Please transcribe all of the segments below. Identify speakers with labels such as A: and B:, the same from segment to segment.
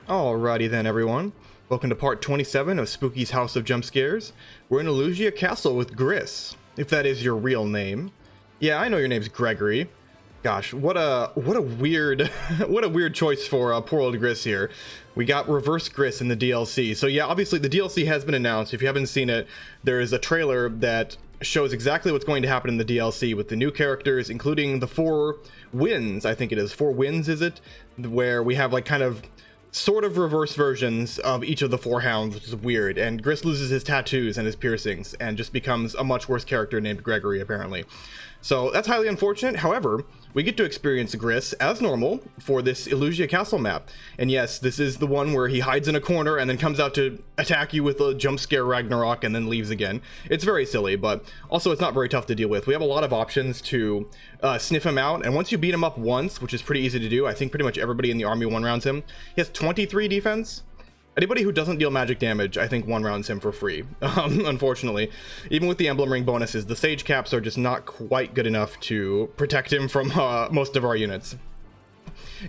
A: Alrighty then, everyone. Welcome to part 27 of Spooky's House of Jump Scares. We're in Elugia Castle with Gris, if that is your real name. Yeah, I know your name's Gregory. Gosh, what a weird what a weird choice for poor old Gris here. We got Reverse Gris in the DLC. So yeah, obviously the DLC has been announced. If you haven't seen it, there is a trailer that shows exactly what's going to happen in the DLC with the new characters, including the 4 wins. I think it is 4 wins, is it? Where we have like kind of sort of reverse versions of each of the 4 hounds, which is weird, and Gris loses his tattoos and his piercings and just becomes a much worse character named Gregory, apparently. So that's highly unfortunate. However, we get to experience Gris as normal for this Elugia Castle map. And yes, this is the one where he hides in a corner and then comes out to attack you with a jump scare Ragnarok and then leaves again. It's very silly, but also it's not very tough to deal with. We have a lot of options to sniff him out, and once you beat him up once, which is pretty easy to do, I think pretty much everybody in the army one-rounds him. He has 23 defense. Anybody who doesn't deal magic damage, I think one-rounds him for free, unfortunately. Even with the Emblem ring bonuses, the Sage caps are just not quite good enough to protect him from most of our units.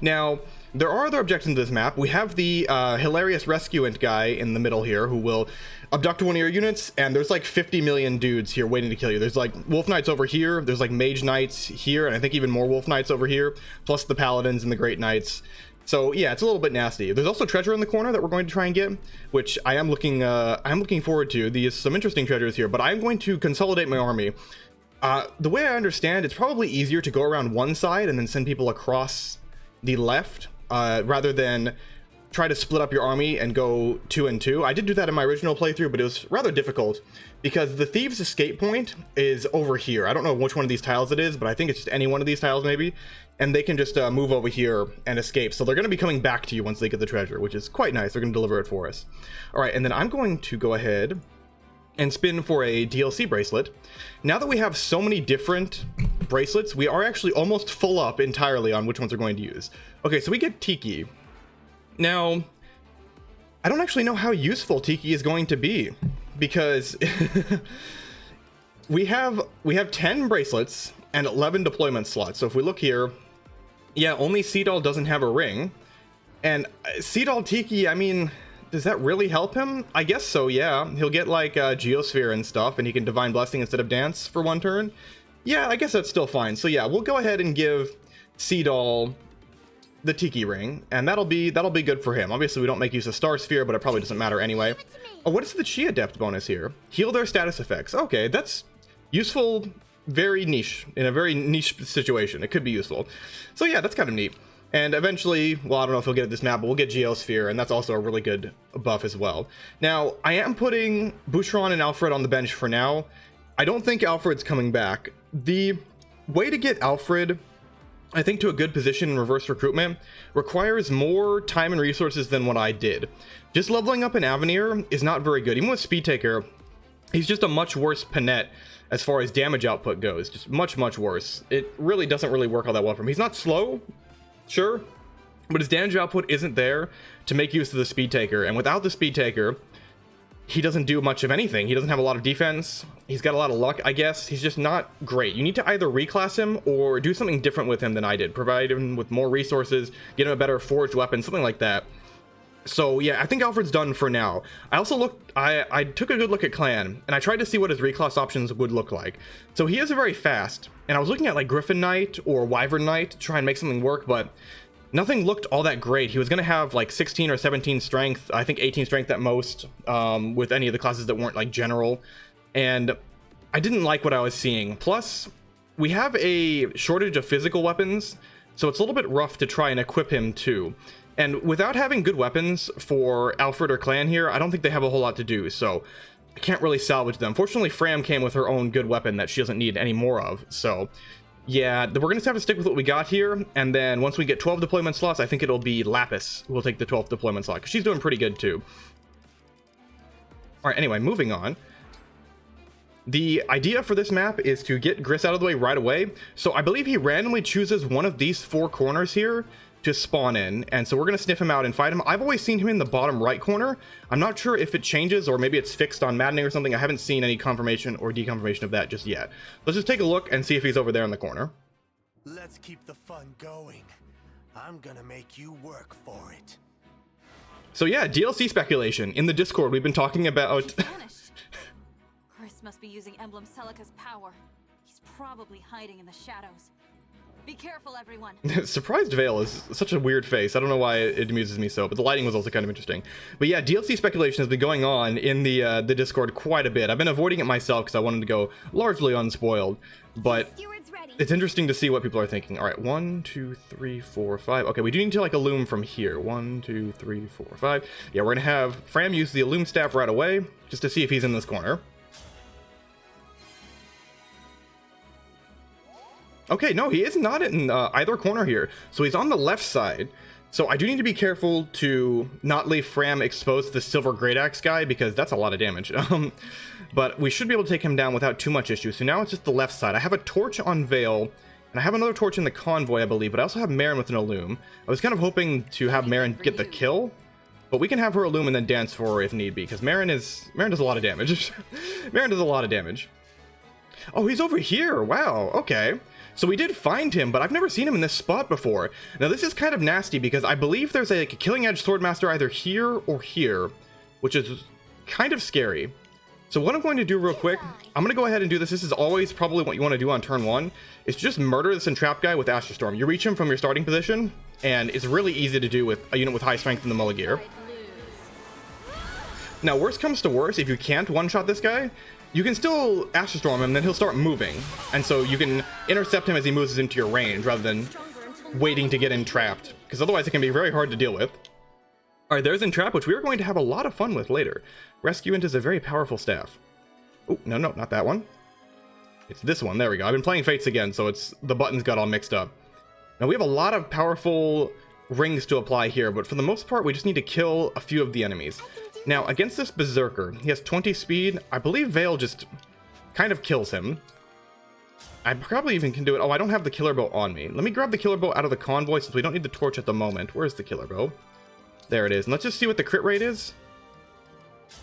A: Now, there are other objectives to this map. We have the hilarious rescuant guy in the middle here who will abduct one of your units, and there's like 50 million dudes here waiting to kill you. There's like Wolf Knights over here, there's like Mage Knights here, and I think even more Wolf Knights over here, plus the Paladins and the Great Knights. So yeah, it's a little bit nasty. There's also treasure in the corner that we're going to try and get, which I'm looking forward to. There's some interesting treasures here, but I'm going to consolidate my army. The way I understand, it's probably easier to go around one side and then send people across the left, rather than try to split up your army and go 2 and 2. I did do that in my original playthrough, but it was rather difficult because the thieves' escape point is over here. I don't know which one of these tiles it is, but I think it's just any one of these tiles maybe. And they can just move over here and escape. So they're going to be coming back to you once they get the treasure, which is quite nice. They're going to deliver it for us. All right, and then I'm going to go ahead and spin for a DLC bracelet. Now that we have so many different bracelets, we are actually almost full up entirely on which ones we're going to use. Okay, so we get Tiki. Now, I don't actually know how useful Tiki is going to be, because we have 10 bracelets and 11 deployment slots. So if we look here, yeah, only Seadoll doesn't have a ring. And Seadoll Tiki, I mean, does that really help him? I guess so, yeah. He'll get like Geosphere and stuff, and he can Divine Blessing instead of Dance for 1 turn. Yeah, I guess that's still fine. So yeah, we'll go ahead and give Seadoll the Tiki ring, and that'll be good for him. Obviously, we don't make use of Star Sphere, but it probably doesn't matter anyway. Oh, what is the Chi Adept bonus here? Heal their status effects. Okay, that's useful. Very niche, in a very niche situation. It could be useful. So yeah, that's kind of neat. And eventually, well, I don't know if we'll get at this map, but we'll get Geosphere, and that's also a really good buff as well. Now, I am putting Boucheron and Alfred on the bench for now. I don't think Alfred's coming back. The way to get Alfred, I think, to a good position in Reverse Recruitment requires more time and resources than what I did. Just leveling up an Avenir is not very good. Even with Speed Taker, he's just a much worse Panette as far as damage output goes. Just much worse. It really doesn't really work all that well for him. He's not slow, sure, but his damage output isn't there to make use of the Speed Taker. And without the Speed Taker, he doesn't do much of anything. He doesn't have a lot of defense. He's got a lot of luck, I guess. He's just not great. You need to either reclass him or do something different with him than I did. Provide him with more resources, get him a better forged weapon, something like that. So yeah, I think Alfred's done for now. I also I took a good look at Clan, and I tried to see what his reclass options would look like. So he is very fast, and I was looking at like Griffin Knight or Wyvern Knight to try and make something work, but nothing looked all that great. He was going to have like 16 or 17 strength, I think 18 strength at most, with any of the classes that weren't like general, and I didn't like what I was seeing. Plus, we have a shortage of physical weapons, so it's a little bit rough to try and equip him too. And without having good weapons for Alfred or Clan here, I don't think they have a whole lot to do, so I can't really salvage them. Fortunately, Fram came with her own good weapon that she doesn't need any more of, so yeah, we're going to have to stick with what we got here, and then once we get 12 deployment slots, I think it'll be Lapis who will take the 12th deployment slot, because she's doing pretty good too. Alright, anyway, moving on. The idea for this map is to get Gris out of the way right away, so I believe he randomly chooses one of these 4 corners here to spawn in, and so we're going to sniff him out and fight him. I've always seen him in the bottom right corner. I'm not sure if it changes or maybe it's fixed on Maddening or something. I haven't seen any confirmation or deconfirmation of that just yet. Let's just take a look and see if he's over there in the corner.
B: Let's keep the fun going. I'm gonna make you work for it.
A: So yeah, DLC speculation. In the Discord, we've been talking about...
B: Chris must be using Emblem Celica's power. He's probably hiding in the shadows. Be careful, everyone.
A: Surprised Veyle is such a weird face. I don't know why it amuses me so, but the lighting was also kind of interesting. But yeah, DLC speculation has been going on in the Discord quite a bit. I've been avoiding it myself because I wanted to go largely unspoiled, but it's interesting to see what people are thinking. All right, 1, 2, 3, 4, 5. Okay, we do need to like illume from here. 1, 2, 3, 4, 5. Yeah, we're gonna have Fram use the illume staff right away just to see if he's in this corner. Okay, no, he is not in either corner here. So he's on the left side. So I do need to be careful to not leave Fram exposed to the silver great axe guy because that's a lot of damage. But we should be able to take him down without too much issue. So now it's just the left side. I have a torch on Veyle, and I have another torch in the convoy, I believe, but I also have Marin with an illume. I was kind of hoping to have Marin get the kill, but we can have her illume and then dance for her if need be, because Marin does a lot of damage. Marin does a lot of damage. Oh, he's over here. Wow, okay. So we did find him, but I've never seen him in this spot before. Now this is kind of nasty because I believe there's a Killing Edge Swordmaster either here or here, which is kind of scary. So what I'm going to do real quick, I'm going to go ahead and do this. This is always probably what you want to do on turn 1, is just murder this Entrap guy with Astral Storm. You reach him from your starting position, and it's really easy to do with a unit with high strength in the Mulla gear. Now worst comes to worst, if you can't one-shot this guy, you can still Astral Storm him, then he'll start moving. And so you can intercept him as he moves into your range, rather than waiting to get entrapped. Because otherwise it can be very hard to deal with. Alright, there's Entrap, which we are going to have a lot of fun with later. Rescue Int is a very powerful staff. Oh, no, not that one. It's this one, there we go. I've been playing Fates again, so the buttons got all mixed up. Now we have a lot of powerful rings to apply here, but for the most part we just need to kill a few of the enemies. Now, against this Berserker, he has 20 speed. I believe Veyle just kind of kills him. I probably even can do it. Oh, I don't have the Killer Bow on me. Let me grab the Killer Bow out of the convoy since we don't need the torch at the moment. Where's the Killer Bow? There it is. And let's just see what the crit rate is.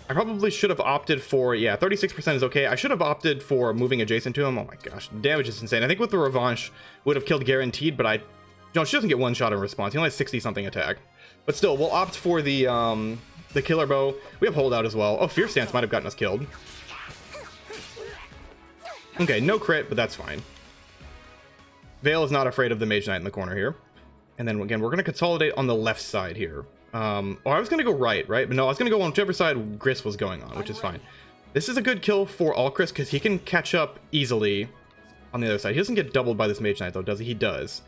A: I probably should have opted for, yeah, 36% is okay. I should have opted for moving adjacent to him. Oh my gosh, damage is insane. I think with the Revanche would have killed guaranteed, but she doesn't get one shot in response. He only has 60-something attack. But still, we'll opt for the Killer Bow. We have Holdout as well. Oh, Fierce Stance might have gotten us killed. Okay, no crit, but that's fine. Veyle is not afraid of the Mage Knight in the corner here. And then again, we're going to consolidate on the left side here. Oh, I was going to go right? But no, I was going to go on whichever side Gris was going on, which is fine. This is a good kill for Alchris because he can catch up easily on the other side. He doesn't get doubled by this Mage Knight though, does he? He does.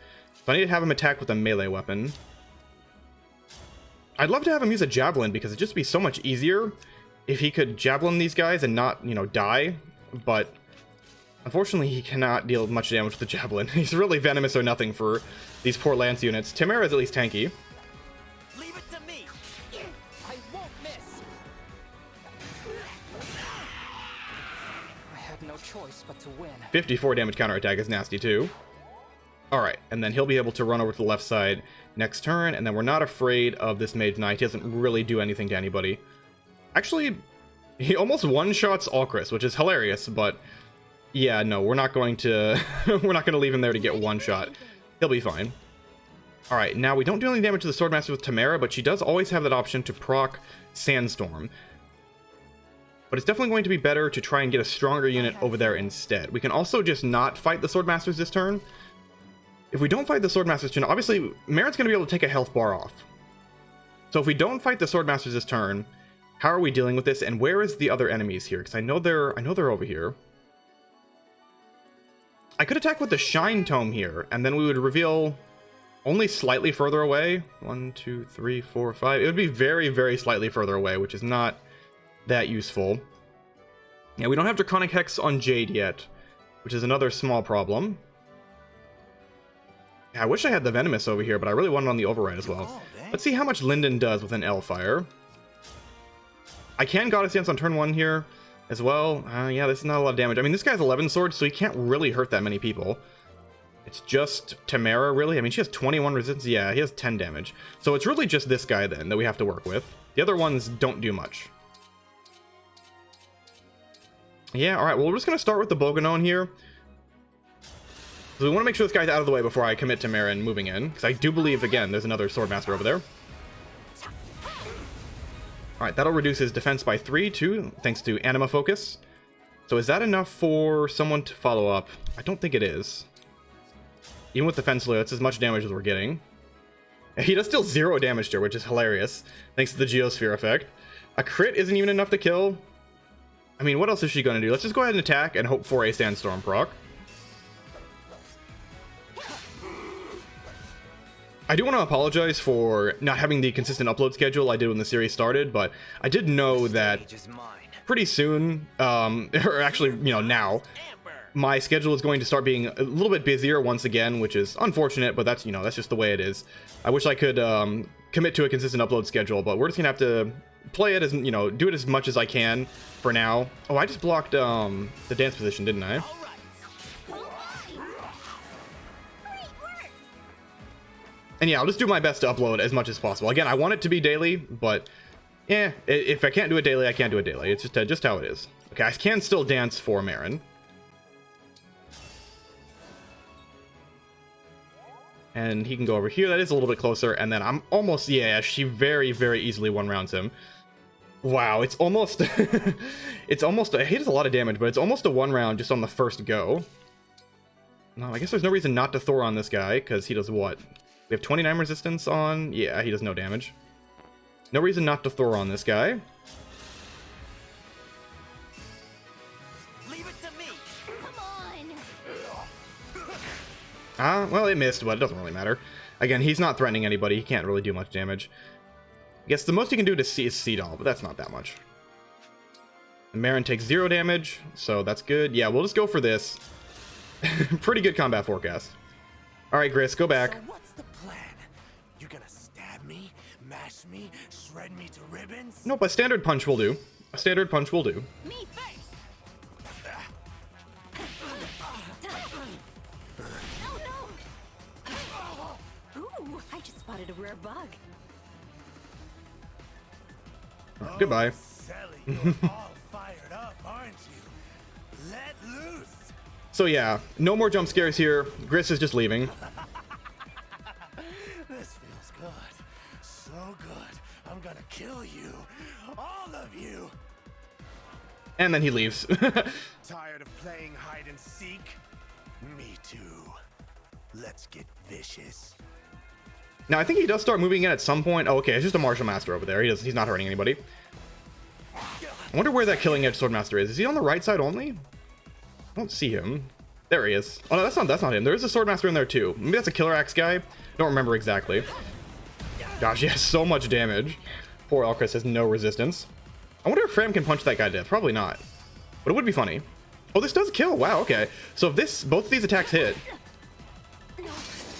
A: So I need to have him attack with a melee weapon. I'd love to have him use a Javelin because it'd just be so much easier if he could Javelin these guys and not, die. But unfortunately, he cannot deal much damage with the Javelin. He's really venomous or nothing for these poor Lance units. Tamara is at least tanky.
C: Leave it to me. I won't miss. I had no choice but to win.
A: 54 damage counterattack is nasty too. Alright, and then he'll be able to run over to the left side next turn, and then we're not afraid of this Mage Knight. He doesn't really do anything to anybody. Actually, he almost one-shots Alchris, which is hilarious, but yeah, no, we're not going to we're not going to leave him there to get one shot. He'll be fine. Alright, now we don't do any damage to the Swordmaster with Tamara, but she does always have that option to proc Sandstorm. But it's definitely going to be better to try and get a stronger unit over there instead. We can also just not fight the Swordmasters this turn. If we don't fight the Swordmasters turn, obviously Marin's going to be able to take a health bar off. So if we don't fight the Swordmasters this turn, how are we dealing with this? And where is the other enemies here? Because I know they're over here. I could attack with the Shine Tome here, and then we would reveal only slightly further away. 1, 2, 3, 4, 5. It would be very, very slightly further away, which is not that useful. Yeah, we don't have Draconic Hex on Jade yet, which is another small problem. I wish I had the Venomous over here, but I really want it on the Override as well. Let's see how much Linden does with an L-Fire. I can Goddess Dance on turn 1 here as well. Yeah, this is not a lot of damage. I mean, this guy's 11 swords, so he can't really hurt that many people. It's just Tamara, really? I mean, she has 21 resistance. Yeah, he has 10 damage. So it's really just this guy, then, that we have to work with. The other ones don't do much. Yeah, alright, well, we're just going to start with the Boganon here. So we want to make sure this guy's out of the way before I commit to Marin moving in, because I do believe, again, there's another Swordmaster over there. Alright, that'll reduce his defense by 3 too, thanks to Anima Focus. So is that enough for someone to follow up? I don't think it is. Even with Defense Layer, that's as much damage as we're getting. He does still 0 damage to her, which is hilarious, thanks to the Geosphere effect. A crit isn't even enough to kill. I mean, what else is she going to do? Let's just go ahead and attack and hope for a Sandstorm proc. I do want to apologize for not having the consistent upload schedule I did when the series started, but I did know that pretty soon, or actually, you know, now, my schedule is going to start being a little bit busier once again, which is unfortunate, but that's, you know, that's just the way it is. I wish I could commit to a consistent upload schedule, but we're just gonna have to play it as, you know, do it as much as I can for now. Oh, I just blocked the dance position, didn't I? And yeah, I'll just do my best to upload as much as possible. Again, I want it to be daily, but yeah, if I can't do it daily, I can't do it daily. It's just how it is. Okay, I can still dance for Marin. And he can go over here. That is a little bit closer. And then I'm almost, yeah, she very, very easily one-rounds him. Wow, it's almost, it's almost, he does a lot of damage, but it's almost a one-round just on the first go. No, I guess there's no reason not to Thor on this guy, because he does what? We have 29 resistance on, yeah, he does no damage. No reason not to Thor on this guy.
C: Leave it to me.
B: Come on.
A: Well, it missed, but it doesn't really matter. Again, he's not threatening anybody. He can't really do much damage. I guess the most he can do to see is Seed All, but that's not that much. And Marin takes 0 damage, so that's good. Yeah, we'll just go for this. Pretty good combat forecast. All right, Gris, go back.
C: So what's the plan? You're gonna stab me, mash me, shred me to ribbons?
A: Nope, a standard punch will do. A standard punch will do.
B: Me first. Oh no! Ooh, I just spotted a rare bug.
A: Goodbye.
C: Sally, you're all fired up, aren't you? Let loose.
A: So yeah, no more jump scares here. Gris is just leaving.
C: This feels good. So good. I'm gonna kill you. All of you.
A: And then he leaves.
C: Tired of playing hide and seek? Me too. Let's get vicious.
A: Now, I think he does start moving in at some point. Oh, okay, it's just a Martial Master over there. He's not hurting anybody. I wonder where that Killing Edge Swordmaster is. Is he on the right side only? I don't see him. There he is. Oh, no, that's not him. There is a Swordmaster in there, too. Maybe that's a Killer Axe guy. Don't remember exactly. Gosh, he has so much damage. Poor Elchris has no resistance. I wonder if Fram can punch that guy to death. Probably not. But it would be funny. Oh, this does kill. Wow, okay. So if both of these attacks hit...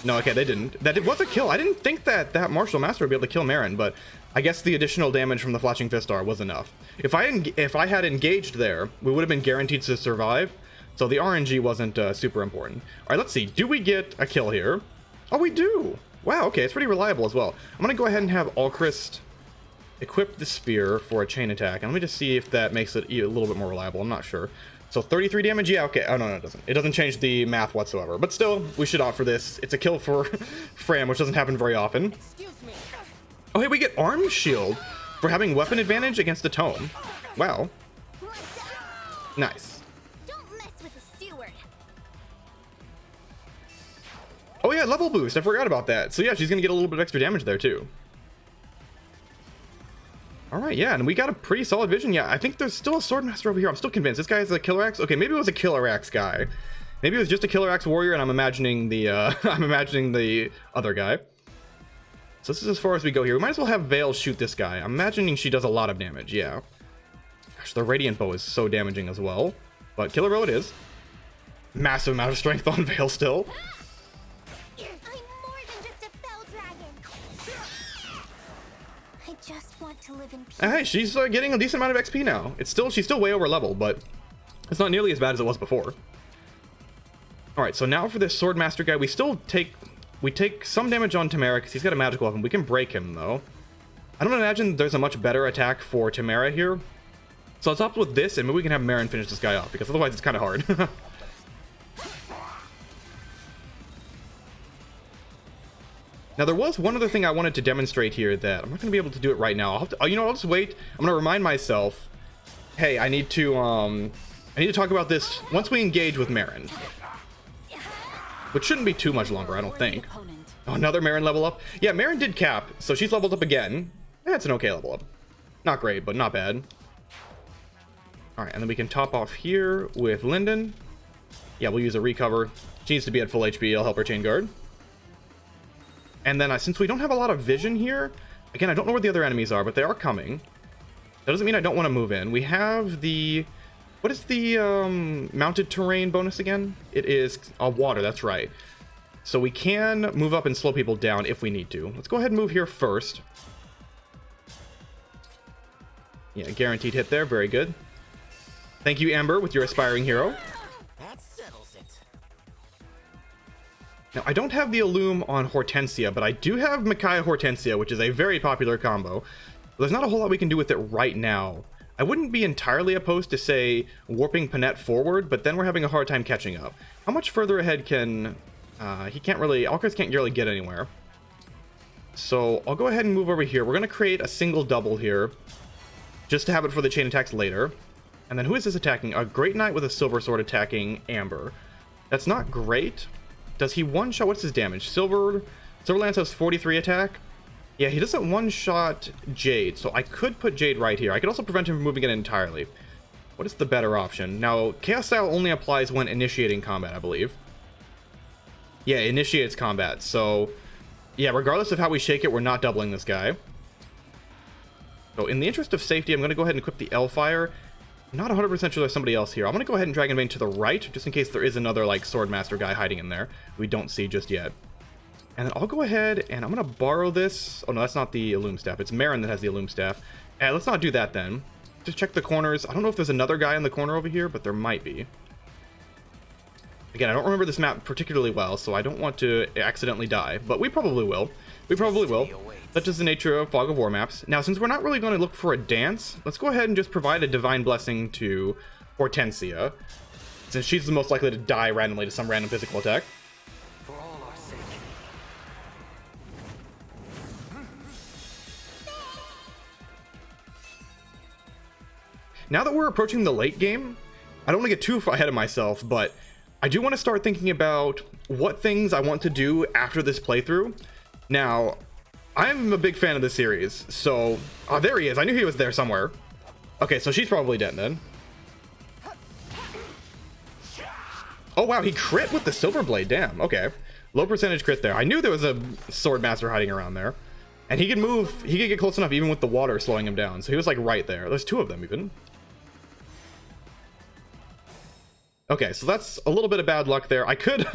A: No, okay, they didn't. That was a kill. I didn't think that Martial Master would be able to kill Marin, but I guess the additional damage from the Flashing Fistar was enough. If I had engaged there, we would have been guaranteed to survive, so the RNG wasn't super important. All right, let's see. Do we get a kill here? Oh, we do. Wow, okay, it's pretty reliable as well. I'm going to go ahead and have Alchrist equip the spear for a chain attack, and let me just see if that makes it a little bit more reliable. I'm not sure. So 33 damage, yeah, okay. Oh, no, it doesn't. It doesn't change the math whatsoever. But still, we should opt for this. It's a kill for Fram, which doesn't happen very often. Oh, hey, we get Arm Shield for having weapon advantage against the Tome. Wow. Nice.
B: Don't mess with the steward.
A: Oh, yeah, level boost. I forgot about that. So, yeah, she's going to get a little bit of extra damage there, too. All right, yeah, and we got a pretty solid vision. Yeah, I think there's still a Swordmaster over here. I'm still convinced this guy is a Killer Axe. Okay, maybe it was a Killer Axe guy. Maybe it was just a Killer Axe warrior, and I'm imagining the other guy. So this is as far as we go here. We might as well have Veyle shoot this guy. I'm imagining she does a lot of damage. Yeah. Gosh, the Radiant Bow is so damaging as well. But Killer Bow it is. Massive amount of strength on Veyle still.
B: To live in peace.
A: Hey, she's getting a decent amount of XP now. She's still way over level, but it's not nearly as bad as it was before. All right, so now for this Swordmaster guy, we take some damage on Tamara because he's got a magical weapon. We can break him though. I don't imagine there's a much better attack for Tamara here. So let's opt with this, and maybe we can have Marin finish this guy off because otherwise it's kind of hard. Now, there was one other thing I wanted to demonstrate here that I'm not going to be able to do it right now. I'll have to, you know, I'll just wait. I'm going to remind myself, hey, I need to talk about this once we engage with Marin. Which shouldn't be too much longer, I don't think. Oh, another Marin level up? Yeah, Marin did cap, so she's leveled up again. That's an okay level up. Not great, but not bad. Alright, and then we can top off here with Linden. Yeah, we'll use a recover. She needs to be at full HP, I'll help her chain guard. And then since we don't have a lot of vision here, again, I don't know where the other enemies are, but they are coming. That doesn't mean I don't want to move in. We have the... What is the mounted terrain bonus again? It is water, that's right. So we can move up and slow people down if we need to. Let's go ahead and move here first. Yeah, guaranteed hit there. Very good. Thank you, Amber, with your aspiring hero.
C: That settles it.
A: Now, I don't have the Illum on Hortensia, but I do have Micaiah Hortensia, which is a very popular combo. There's not a whole lot we can do with it right now. I wouldn't be entirely opposed to, say, warping Panette forward, but then we're having a hard time catching up. How much further ahead can... he can't really... Alcars can't really get anywhere. So I'll go ahead and move over here. We're going to create a single double here, just to have it for the chain attacks later. And then who is this attacking? A Great Knight with a Silver Sword attacking Amber. That's not great. Does he one-shot? What's his damage? Silver Lance has 43 attack. Yeah, he doesn't one-shot Jade, so I could put Jade right here. I could also prevent him from moving it entirely. What is the better option? Now, Chaos Style only applies when initiating combat, I believe. Yeah, it initiates combat, so... Yeah, regardless of how we shake it, we're not doubling this guy. So, in the interest of safety, I'm going to go ahead and equip the L-Fire. I'm not 100% sure there's somebody else here. I'm going to go ahead and Dragon Bane to the right, just in case there is another, like, Swordmaster guy hiding in there. We don't see just yet. And then I'll go ahead and I'm going to borrow this. Oh, no, that's not the Illum Staff. It's Marin that has the Illum Staff. Let's not do that then. Just check the corners. I don't know if there's another guy in the corner over here, but there might be. Again, I don't remember this map particularly well, so I don't want to accidentally die. But we probably will. We probably will. Such is the nature of Fog of War maps. Now, since we're not really going to look for a dance, let's go ahead and just provide a Divine Blessing to Hortensia, since she's the most likely to die randomly to some random physical attack.
C: For all our sake.
A: Now that we're approaching the late game, I don't want to get too far ahead of myself, but I do want to start thinking about what things I want to do after this playthrough. Now, I'm a big fan of the series, so... Oh, there he is. I knew he was there somewhere. Okay, so she's probably dead then. Oh, wow, he crit with the Silver Blade. Damn, okay. Low percentage crit there. I knew there was a Swordmaster hiding around there. And he could move, he could get close enough even with the water slowing him down. So he was like right there. There's two of them even. Okay, so that's a little bit of bad luck there. I could,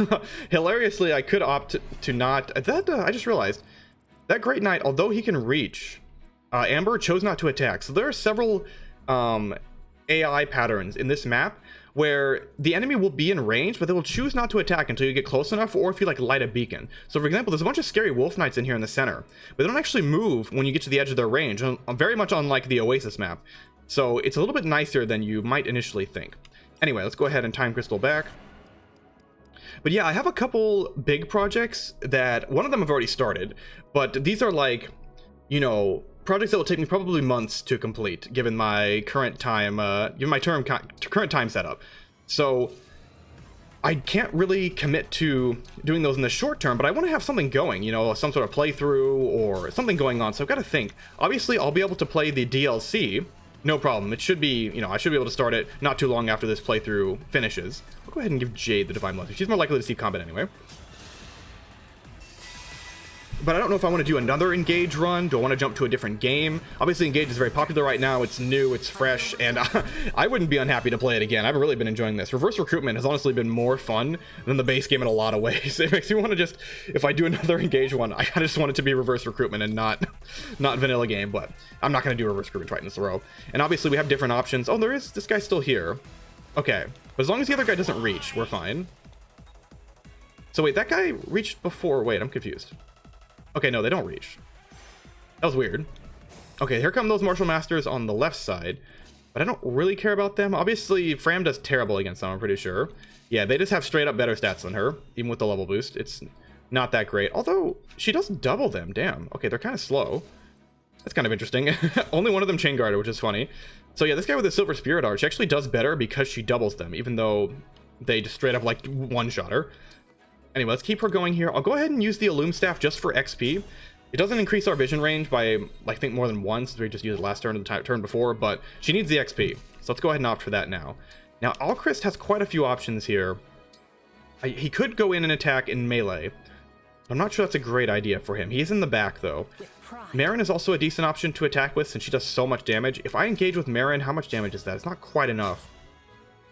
A: hilariously, I could opt to not... I just realized, that Great Knight, although he can reach, Amber chose not to attack. So there are several AI patterns in this map where the enemy will be in range, but they will choose not to attack until you get close enough, or if you like light a beacon. So for example, there's a bunch of scary wolf knights in here in the center, but they don't actually move when you get to the edge of their range, very much unlike the Oasis map. So it's a little bit nicer than you might initially think. Anyway, let's go ahead and time crystal back. But yeah, I have a couple big projects that, one of them I've already started, but these are like, you know, projects that will take me probably months to complete, given my current time, current time setup. So I can't really commit to doing those in the short term, but I want to have something going, you know, some sort of playthrough or something going on. So I've got to think. Obviously, I'll be able to play the DLC, no problem. It should be, you know, I should be able to start it not too long after this playthrough finishes. I'll go ahead and give Jade the Divine Blessing. She's more likely to see combat anyway. But I don't know if I want to do another Engage run. Do I want to jump to a different game? Obviously, Engage is very popular right now. It's new, it's fresh, and I wouldn't be unhappy to play it again. I've really been enjoying this. Reverse Recruitment has honestly been more fun than the base game in a lot of ways. It makes me want to just, if I do another Engage one, I just want it to be Reverse Recruitment and not vanilla game, but I'm not going to do Reverse Recruitment right in this row. And obviously, we have different options. Oh, there is, this guy's still here. Okay, but as long as the other guy doesn't reach, we're fine. So wait, that guy reached before. Wait, I'm confused. Okay, no, they don't reach. That was weird. Okay, here come those Martial Masters on the left side, but I don't really care about them. Obviously, Fram does terrible against them, I'm pretty sure. Yeah, they just have straight up better stats than her, even with the level boost. It's not that great. Although, she does double them. Damn. Okay, they're kind of slow. That's kind of interesting. Only one of them chain guarded, which is funny. So yeah, this guy with the silver spirit arch actually does better because she doubles them, even though they just straight up like one-shot her. Anyway, let's keep her going here. I'll go ahead and use the Illume Staff just for XP. It doesn't increase our vision range by, I think, more than once. We just used it last turn and the turn before, but she needs the XP. So let's go ahead and opt for that now. Now, Alchrist has quite a few options here. He could go in and attack in melee. I'm not sure that's a great idea for him. He's in the back, though. Marin is also a decent option to attack with since she does so much damage. If I engage with Marin, how much damage is that? It's not quite enough.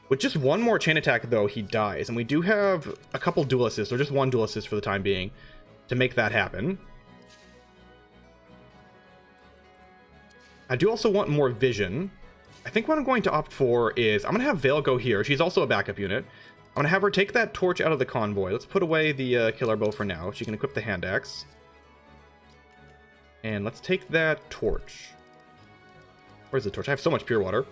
A: With just one more chain attack, though, he dies. And we do have a couple dual assists, or just one dual assist for the time being, to make that happen. I do also want more vision. I think what I'm going to opt for is, I'm going to have Veyle go here. She's also a backup unit. I'm going to have her take that torch out of the convoy. Let's put away the killer bow for now. She can equip the hand axe. And let's take that torch. Where's the torch? I have so much pure water.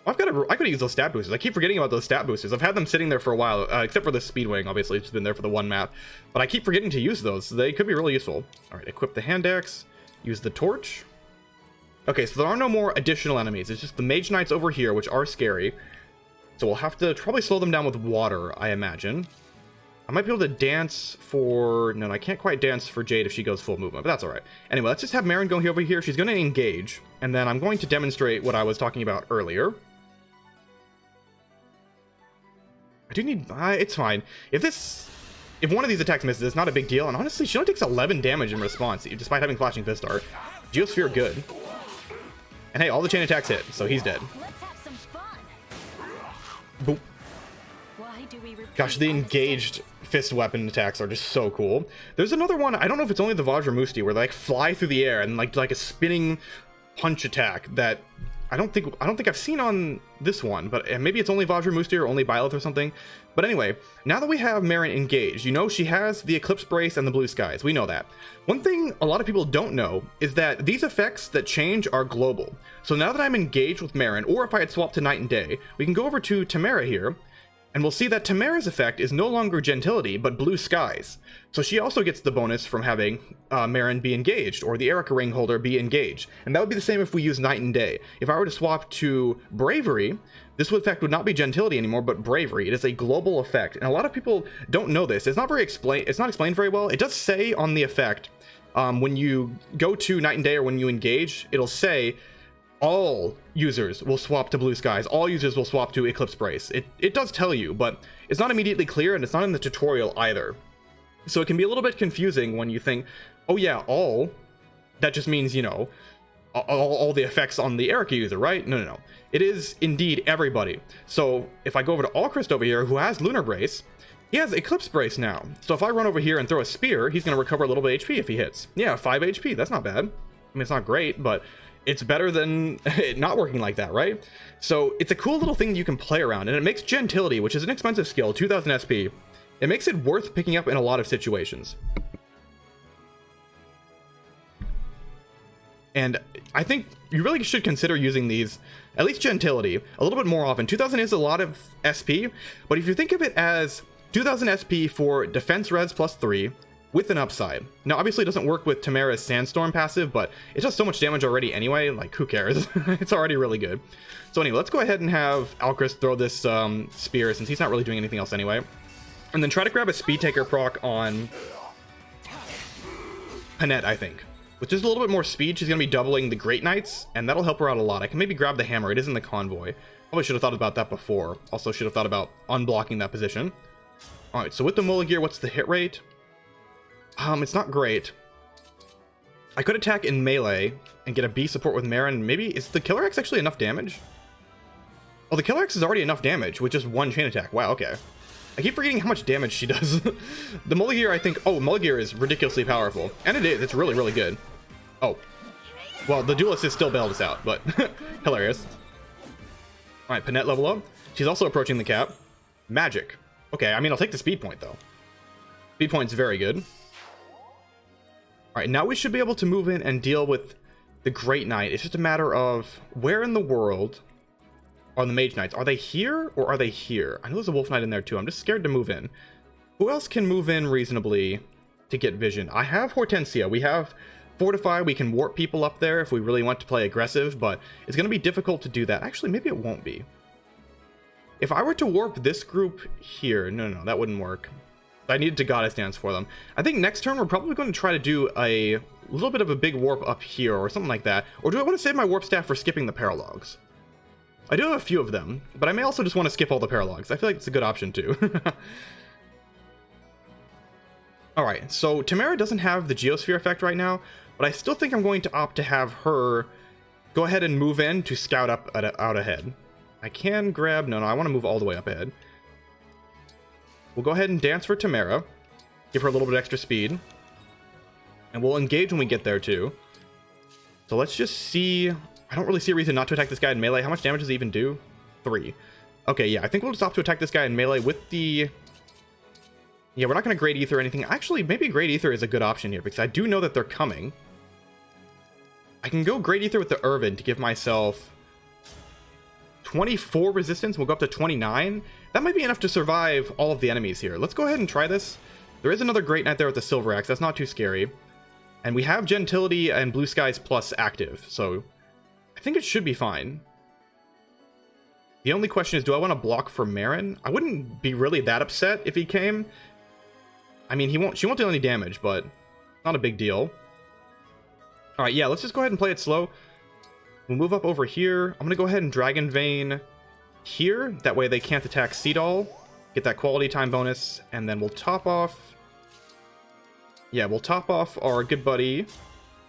A: I could use those stat boosters. I keep forgetting about those stat boosters. I've had them sitting there for a while, except for the Speedwing, obviously. It's been there for the one map. But I keep forgetting to use those, so they could be really useful. Alright, equip the hand axe. Use the torch. Okay, so there are no more additional enemies. It's just the Mage Knights over here, which are scary. So we'll have to probably slow them down with water, I imagine. I might be able to dance for... No, I can't quite dance for Jade if she goes full movement, but that's alright. Anyway, let's just have Marin go over here. She's going to engage, and then I'm going to demonstrate what I was talking about earlier. I do need... it's fine. If one of these attacks misses, it's not a big deal, and honestly, she only takes 11 damage in response, despite having Flashing Fist Art. Geosphere, good. And hey, all the chain attacks hit, so he's dead.
B: Let's have some fun.
A: Boop.
B: Why do we
A: Gosh, the engaged fist weapon attacks are just so cool. There's another one, I don't know if it's only the Vajramusti, where they like fly through the air and like a spinning punch attack that I don't think I've seen on this one, but maybe it's only Vajramusti or only Byleth or something. But anyway, now that we have Marin engaged, you know she has the Eclipse Brace and the Blue Skies. We know that. One thing a lot of people don't know is that these effects that change are global. So now that I'm engaged with Marin, or if I had swapped to Night and Day, we can go over to Tamara here, and we'll see that Tamara's effect is no longer Gentility, but Blue Skies. So she also gets the bonus from having Marin be engaged, or the Erica Ring holder be engaged. And that would be the same if we use Night and Day. If I were to swap to Bravery, this effect would not be Gentility anymore, but Bravery. It is a global effect, and a lot of people don't know this. It's not explained very well. It does say on the effect, when you go to Night and Day or when you engage, it'll say all users will swap to Blue Skies. All users will swap to Eclipse Brace. It does tell you, but it's not immediately clear, and it's not in the tutorial either. So it can be a little bit confusing when you think, oh yeah, all, that just means, you know, all the effects on the Erica user, right? No. It is indeed everybody. So if I go over to Alchrist over here, who has Lunar Brace, he has Eclipse Brace now. So if I run over here and throw a spear, he's going to recover a little bit of HP if he hits. Yeah, 5 HP. That's not bad. I mean, it's not great, but it's better than it not working like that, right? So it's a cool little thing that you can play around, and it makes Gentility, which is an expensive skill, 2000 SP, it makes it worth picking up in a lot of situations. And I think you really should consider using these, at least Gentility, a little bit more often. 2000 is a lot of SP, but if you think of it as 2000 SP for defense res plus 3 with an upside. Now, obviously it doesn't work with Tamara's Sandstorm passive, but it does so much damage already anyway, like who cares? It's already really good. So anyway, let's go ahead and have Alchrist throw this spear, since he's not really doing anything else anyway. And then try to grab a Speed Taker proc on Panette, I think. With just a little bit more speed, she's going to be doubling the Great Knights, and that'll help her out a lot. I can maybe grab the hammer. It is in the convoy. Probably should have thought about that before. Also should have thought about unblocking that position. Alright, so with the Mullagear, what's the hit rate? It's not great. I could attack in melee and get a B support with Marin. Maybe, is the Killer Axe actually enough damage? Oh, the Killer Axe is already enough damage with just one chain attack. Wow, okay. I keep forgetting how much damage she does. The Mullagear, I think... Oh, Mullagear is ridiculously powerful. And it is. It's really, really good. Oh. Well, the Duelist is still bailed us out, but hilarious. Alright, Panette level up. She's also approaching the cap. Magic. Okay, I mean, I'll take the speed point, though. Speed point's very good. Alright, now we should be able to move in and deal with the Great Knight. It's just a matter of where in the world are the Mage Knights? Are they here or are they here? I know there's a Wolf Knight in there too. I'm just scared to move in. Who else can move in reasonably to get vision. I have Hortensia. We have Fortify. We can warp people up there if we really want to play aggressive, but it's going to be difficult to do that. Actually, maybe it won't be. If I were to warp this group here, no, that wouldn't work. I needed to Goddess Dance for them. I think next turn we're probably going to try to do a little bit of a big warp up here or something like that. Or do I want to save my warp staff for skipping the paralogs? I do have a few of them, but I may also just want to skip all the paralogs. I feel like it's a good option too. Alright, so Tamara doesn't have the Geosphere effect right now, but I still think I'm going to opt to have her go ahead and move in to scout up out ahead. I can grab... No, I want to move all the way up ahead. We'll go ahead and dance for Tamara. Give her a little bit extra speed. And we'll engage when we get there too. So let's just see... I don't really see a reason not to attack this guy in melee. How much damage does he even do? 3. Okay, yeah, I think we'll just opt to attack this guy in melee with the... Yeah, we're not going to Great Ether or anything. Actually, maybe Great Ether is a good option here, because I do know that they're coming. I can go Great Ether with the Irvin to give myself 24 resistance. We'll go up to 29. That might be enough to survive all of the enemies here. Let's go ahead and try this. There is another Great Knight there with the Silver Axe. That's not too scary. And we have Gentility and Blue Skies Plus active, so I think it should be fine. The only question is, do I want to block for Marin? I wouldn't be really that upset if he came. I mean, she won't do any damage, but not a big deal. Alright, yeah, let's just go ahead and play it slow. We'll move up over here. I'm going to go ahead and Dragon Vein here. That way they can't attack Seedall. Get that quality time bonus. And then we'll top off... Yeah, we'll top off our good buddy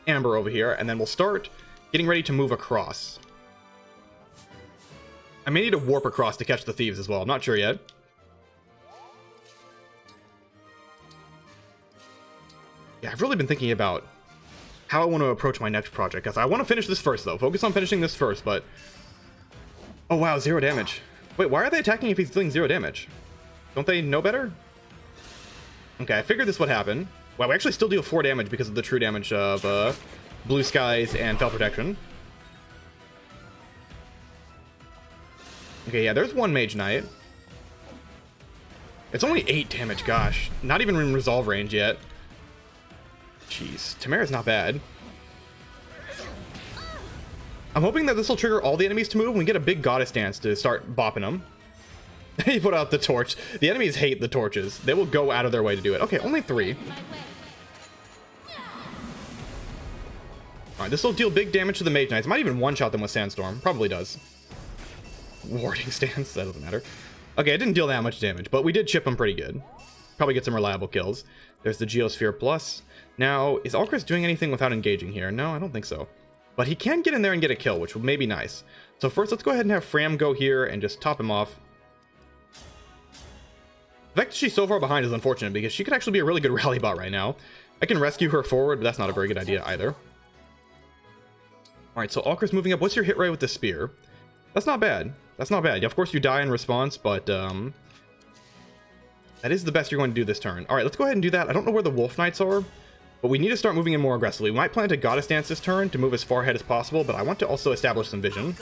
A: Amber over here. And then we'll start getting ready to move across. I may need to warp across to catch the thieves as well. I'm not sure yet. Yeah, I've really been thinking about how I want to approach my next project, because I want to finish this first, though. Focus on finishing this first, but... Oh, wow, 0 damage. Wait, why are they attacking if he's dealing 0 damage? Don't they know better? Okay, I figured this would happen. Wow, we actually still deal 4 damage because of the true damage of Blue Skies and Fel Protection. Okay, yeah, there's one Mage Knight. It's only 8 damage, gosh. Not even in resolve range yet. Jeez, Tamara's not bad. I'm hoping that this will trigger all the enemies to move and we get a big Goddess Dance to start bopping them. He put out the torch. The enemies hate the torches. They will go out of their way to do it. Okay, only 3. Alright, this will deal big damage to the Mage Knights. Might even one-shot them with Sandstorm. Probably does. Warding stance, that doesn't matter. Okay, it didn't deal that much damage, but we did chip them pretty good. Probably get some reliable kills. There's the Geosphere Plus. Now, is Alchris doing anything without engaging here? No, I don't think so. But he can get in there and get a kill, which may be nice. So first, let's go ahead and have Fram go here and just top him off. The fact that she's so far behind is unfortunate, because she could actually be a really good rally bot right now. I can rescue her forward, but that's not a very good idea either. Alright, so Alchris moving up. What's your hit rate with the spear? That's not bad. That's not bad. Of course, you die in response, but that is the best you're going to do this turn. Alright, let's go ahead and do that. I don't know where the Wolf Knights are, but we need to start moving in more aggressively. We might plan to Goddess Dance this turn to move as far ahead as possible, but I want to also establish some vision.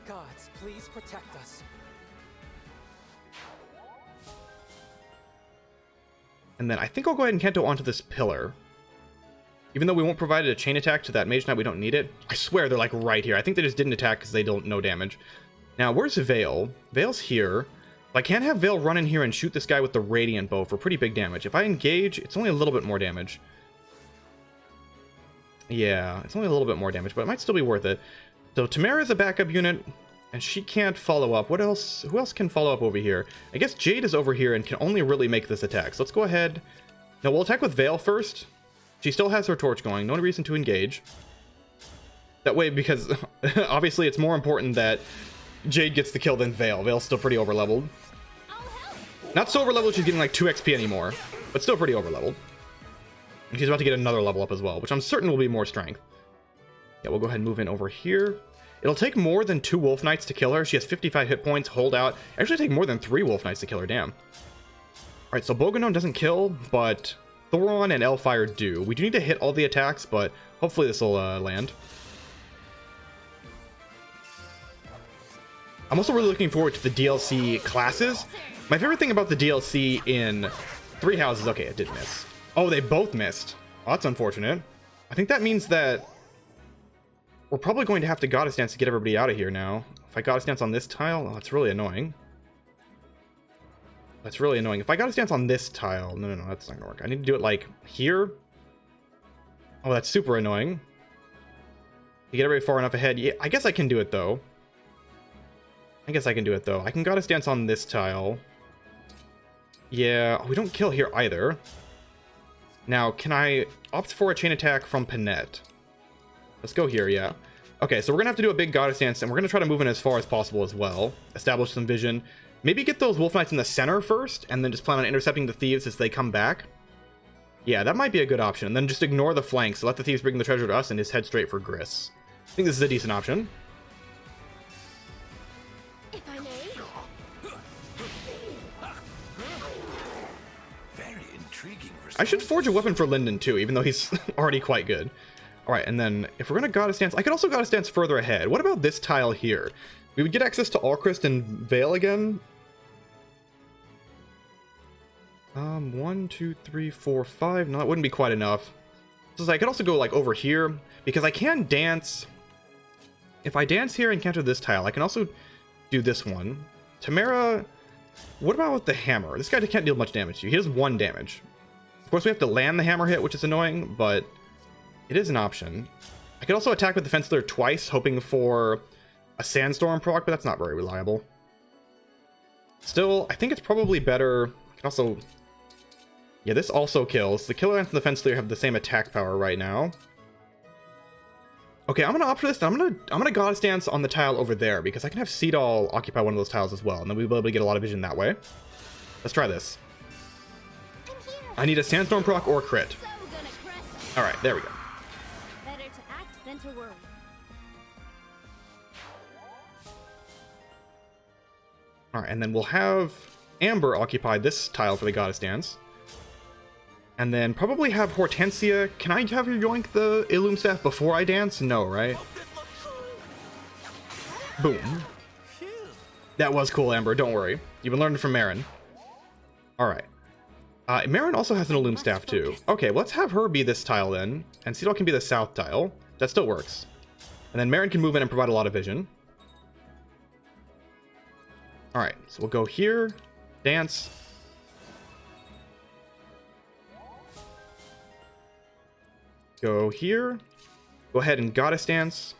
D: Gods, please protect us.
A: And then I think I'll go ahead and Kento onto this pillar. Even though we won't provide a chain attack to that Mage Knight, we don't need it. I swear they're like right here. I think they just didn't attack because they don't know damage. Now, where's Veyle? Veyle's here. I can't have Veyle run in here and shoot this guy with the Radiant Bow for pretty big damage. If I engage, it's only a little bit more damage. Yeah, it's only a little bit more damage, but it might still be worth it. So Tamara's a backup unit, and she can't follow up. What else? Who else can follow up over here? I guess Jade is over here and can only really make this attack. So let's go ahead. Now, we'll attack with Veyle first. She still has her torch going. No reason to engage. That way, because obviously it's more important that Jade gets the kill than Veyle. Veyle's still pretty overleveled. Not so overleveled she's getting like 2 XP anymore, but still pretty overleveled. And she's about to get another level up as well, which I'm certain will be more strength. Yeah, we'll go ahead and move in over here. It'll take more than 2 Wolf Knights to kill her. She has 55 hit points, hold out. Actually take more than 3 Wolf Knights to kill her, damn. Alright, so Boganon doesn't kill, but Thoron and Elfire do. We do need to hit all the attacks, but hopefully this will land. I'm also really looking forward to the DLC classes. My favorite thing about the DLC in Three Houses... Okay, it did miss. Oh, they both missed. Oh, that's unfortunate. I think that means that we're probably going to have to Goddess Dance to get everybody out of here now. If I Goddess Dance on this tile... Oh, that's really annoying. That's really annoying. If I Goddess Dance on this tile... No, that's not gonna work. I need to do it, like, here. Oh, that's super annoying. To get everybody far enough ahead. Yeah, I guess I can do it, though. I can Goddess Dance on this tile. Yeah, we don't kill here either. Now, can I opt for a chain attack from Panette? Let's go here, yeah. Okay, so we're gonna have to do a big Goddess Dance, and we're gonna try to move in as far as possible as well. Establish some vision. Maybe get those Wolf Knights in the center first, and then just plan on intercepting the thieves as they come back. Yeah, that might be a good option. And then just ignore the flanks. Let the thieves bring the treasure to us and just head straight for Gris. I think this is a decent option.
E: If I may.
C: Very intriguing.
A: I should forge a weapon for Lyndon too, even though he's already quite good. Alright, and then if we're gonna Goddess Dance, I could also Goddess Dance further ahead. What about this tile here? We would get access to Alchrist and Veyle again. 1, 2, 3, 4, 5. No, that wouldn't be quite enough. So I could also go like over here, because I can dance. If I dance here and counter this tile, I can also do this one. Tamara, what about with the hammer? This guy can't deal much damage to you. He does 1 damage. Of course, we have to land the hammer hit, which is annoying, but it is an option. I could also attack with the Fence Layer twice, hoping for a Sandstorm proc, but that's not very reliable. Still, I think it's probably better. I can also... Yeah, this also kills. The Killer Ants and the Fence Layer have the same attack power right now. Okay, I'm gonna opt for this. I'm gonna Goddess Dance on the tile over there, because I can have Seedall occupy one of those tiles as well, and then we'll be able to get a lot of vision that way. Let's try this. I need a Sandstorm proc or crit. Alright, there we go.
E: Better to act than to worry.
A: Alright, and then we'll have Amber occupy this tile for the Goddess Dance. And then probably have Hortensia. Can I have her yoink the Illum Staff before I dance? No, right? Boom. That was cool, Amber. Don't worry. You've been learning from Marin. Alright. Marin also has an Illum Staff too. Okay, let's have her be this tile then. And Seedall can be the south tile. That still works. And then Marin can move in and provide a lot of vision. Alright, so we'll go here. Dance. Go here. Go ahead and Goddess Dance.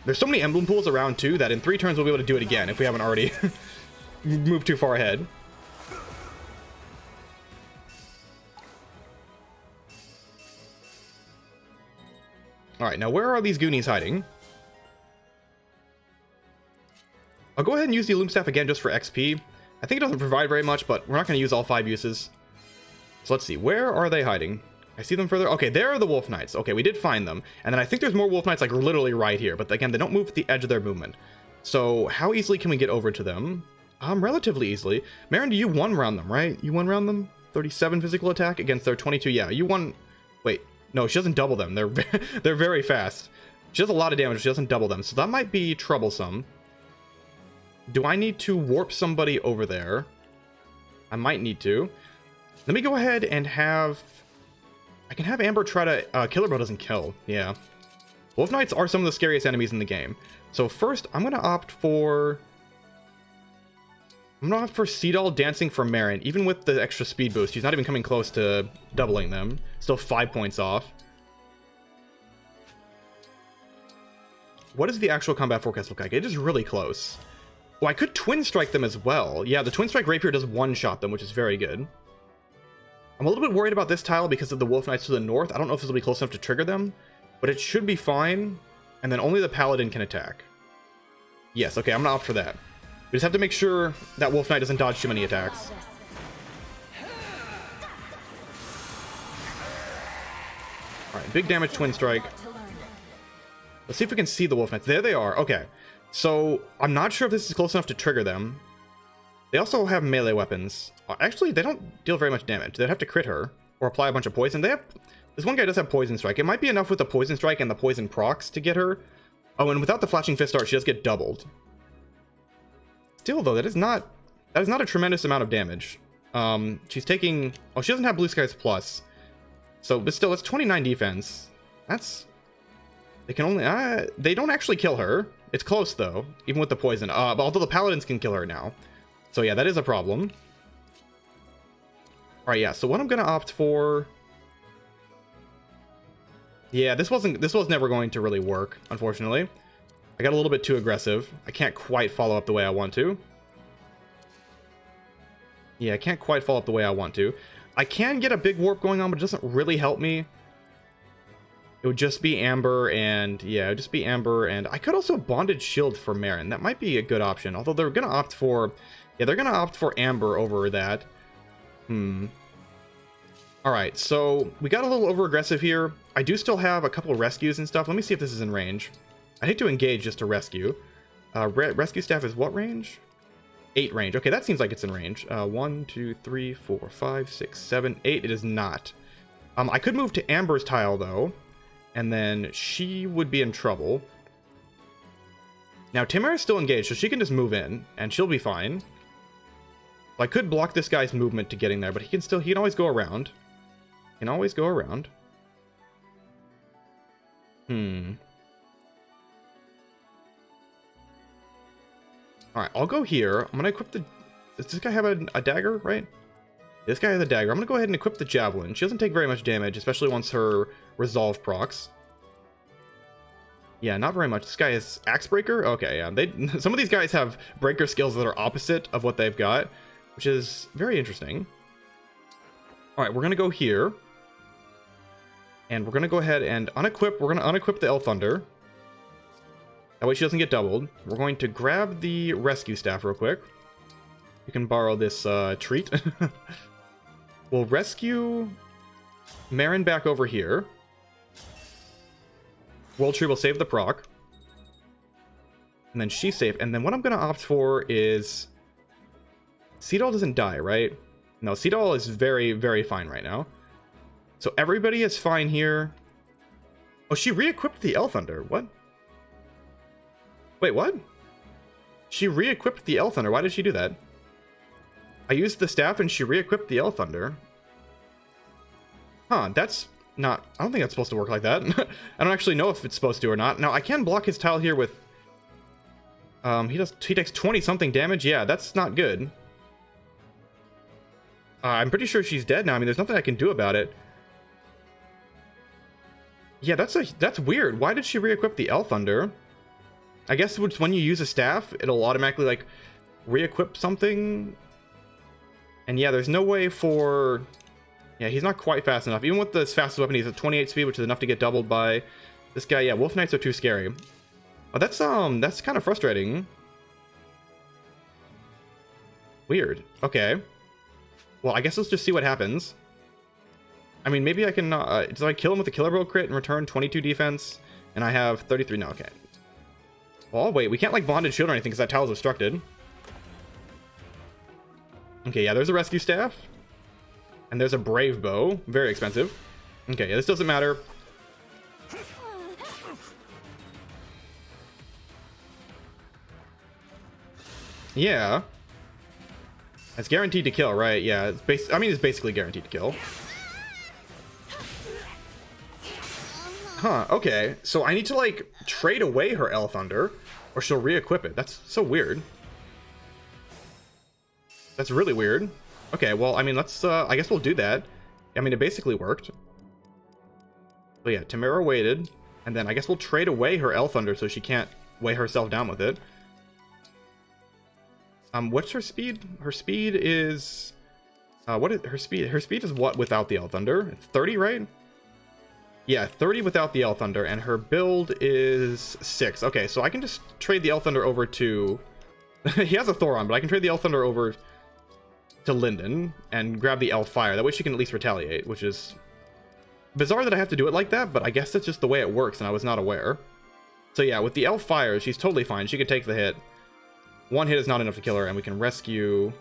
A: There's so many emblem pools around too that in 3 turns we'll be able to do it again if we haven't already moved too far ahead. Alright, now where are these Goonies hiding? I'll go ahead and use the Illum Staff again just for XP. I think it doesn't provide very much, but we're not going to use all 5 uses. So let's see, where are they hiding? I see them further. Okay, there are the Wolf Knights. Okay, we did find them. And then I think there's more Wolf Knights like literally right here. But again, they don't move at the edge of their movement. So how easily can we get over to them? Relatively easily. Marin, you 1-round them, right? You 1-round them? 37 physical attack against their 22. Yeah, you 1... Wait, no, she doesn't double them. They're very fast. She does a lot of damage. She doesn't double them. So that might be troublesome. Do I need to warp somebody over there? I might need to. Let me go ahead and have... I can have Amber try to... Killer Bro doesn't kill. Yeah. Wolf Knights are some of the scariest enemies in the game. So first, I'm going to opt for... I'm going to opt for Seedall dancing for Marin. Even with the extra speed boost, she's not even coming close to doubling them. Still 5 points off. What does the actual combat forecast look like? It is really close. Oh, I could Twin Strike them as well. Yeah, the Twin Strike Rapier does 1-shot them, which is very good. I'm a little bit worried about this tile because of the Wolf Knights to the north. I don't know if this will be close enough to trigger them, but it should be fine. And then only the Paladin can attack. Yes, okay, I'm gonna opt for that. We just have to make sure that Wolf Knight doesn't dodge too many attacks. Alright, big damage Twin Strike. Let's see if we can see the Wolf Knights. There they are. Okay. So, I'm not sure if this is close enough to trigger them. They also have melee weapons. Actually, they don't deal very much damage. They'd have to crit her or apply a bunch of poison. This one guy does have Poison Strike. It might be enough with the Poison Strike and the Poison procs to get her. Oh, and without the Flashing Fist Dart, she does get doubled. Still, though, that is not That is not a tremendous amount of damage. She's taking... Oh, she doesn't have Blue Skies Plus. So, but still, it's 29 defense. That's... They can only... they don't actually kill her. It's close, though, even with the poison. But although the Paladins can kill her now. So, yeah, that is a problem. Alright, yeah, so what I'm going to opt for... Yeah, this was never going to really work, unfortunately. I got a little bit too aggressive. I can't quite follow up the way I want to. Yeah, I can't quite follow up the way I want to. I can get a big warp going on, but it doesn't really help me. It would just be Amber and... Yeah, it would just be Amber, and I could also Bonded Shield for Marin. That might be a good option, although they're going to opt for... Yeah, they're going to opt for Amber over that. Alright, so we got a little over-aggressive here. I do still have a couple of rescues and stuff. Let me see if this is in range. I hate to engage just to rescue. Rescue staff is what range? 8 range. Okay, that seems like it's in range. 1, 2, 3, 4, 5, 6, 7, 8. It is not. I could move to Amber's tile, though. And then she would be in trouble. Now, Tamara's still engaged, so she can just move in. And she'll be fine. I could block this guy's movement to getting there, but he can always go around. He can always go around. Alright, I'll go here. I'm gonna equip the... Does this guy have a dagger, right? This guy has a dagger. I'm gonna go ahead and equip the javelin. She doesn't take very much damage, especially once her resolve procs. Yeah, not very much. This guy is axe breaker? Okay, yeah. Some of these guys have breaker skills that are opposite of what they've got, which is very interesting. Alright, we're gonna go here. And we're gonna go ahead and unequip. We're gonna unequip the Elf Thunder. That way she doesn't get doubled. We're going to grab the rescue staff real quick. You can borrow this treat. We'll rescue Marin back over here. World Tree will save the proc. And then she's safe. And then what I'm going to opt for is... Seedall doesn't die, right? No, Seedall is very, very fine right now. So everybody is fine here. Oh, she re-equipped the Elf Thunder. What? Wait, what? She re-equipped the Elf Thunder. Why did she do that? I used the staff and she re-equipped the Elf Thunder. Huh, that's not... I don't think that's supposed to work like that. I don't actually know if it's supposed to or not. Now, I can block his tile here with... He takes 20-something damage. Yeah, that's not good. I'm pretty sure she's dead now. I mean, there's nothing I can do about it. Yeah, that's weird. Why did she re-equip the Elf Thunder? I guess it's when you use a staff, it'll automatically, like, re-equip something. And yeah, there's no way for... Yeah, he's not quite fast enough. Even with this fastest weapon, he's at 28 speed, which is enough to get doubled by this guy. Yeah, Wolf Knights are too scary. Oh, that's kind of frustrating. Weird. Okay. Well, I guess let's just see what happens. I mean, maybe I can... do I kill him with a Killer Blow crit and return 22 defense? And I have 33... No, okay. Well, wait, we can't, like, Bonded Shield or anything because that tile is obstructed. Okay, yeah, there's a Rescue Staff. And there's a Brave Bow. Very expensive. Okay, yeah, this doesn't matter. Yeah. It's guaranteed to kill, right? Yeah, it's it's basically guaranteed to kill. Huh, okay. So I need to, like, trade away her Elf Thunder, or she'll re-equip it. That's so weird. That's really weird. Okay, well, I mean, let's, I guess we'll do that. I mean, it basically worked. But yeah, Tamara waited, and then I guess we'll trade away her Elf Thunder so she can't weigh herself down with it. What's her speed? Her speed is... what is her speed? Her speed is what without the Elf Thunder? It's 30, right? Yeah, 30 without the Elf Thunder, and her build is 6. Okay, so I can just trade the Elf Thunder over to... he has a Thoron, but I can trade the Elf Thunder over to Linden and grab the Elf Fire. That way she can at least retaliate, which is bizarre that I have to do it like that, but I guess that's just the way it works, and I was not aware. So yeah, with the Elf Fire, she's totally fine. She can take the hit. One hit is not enough to kill her, and we can rescue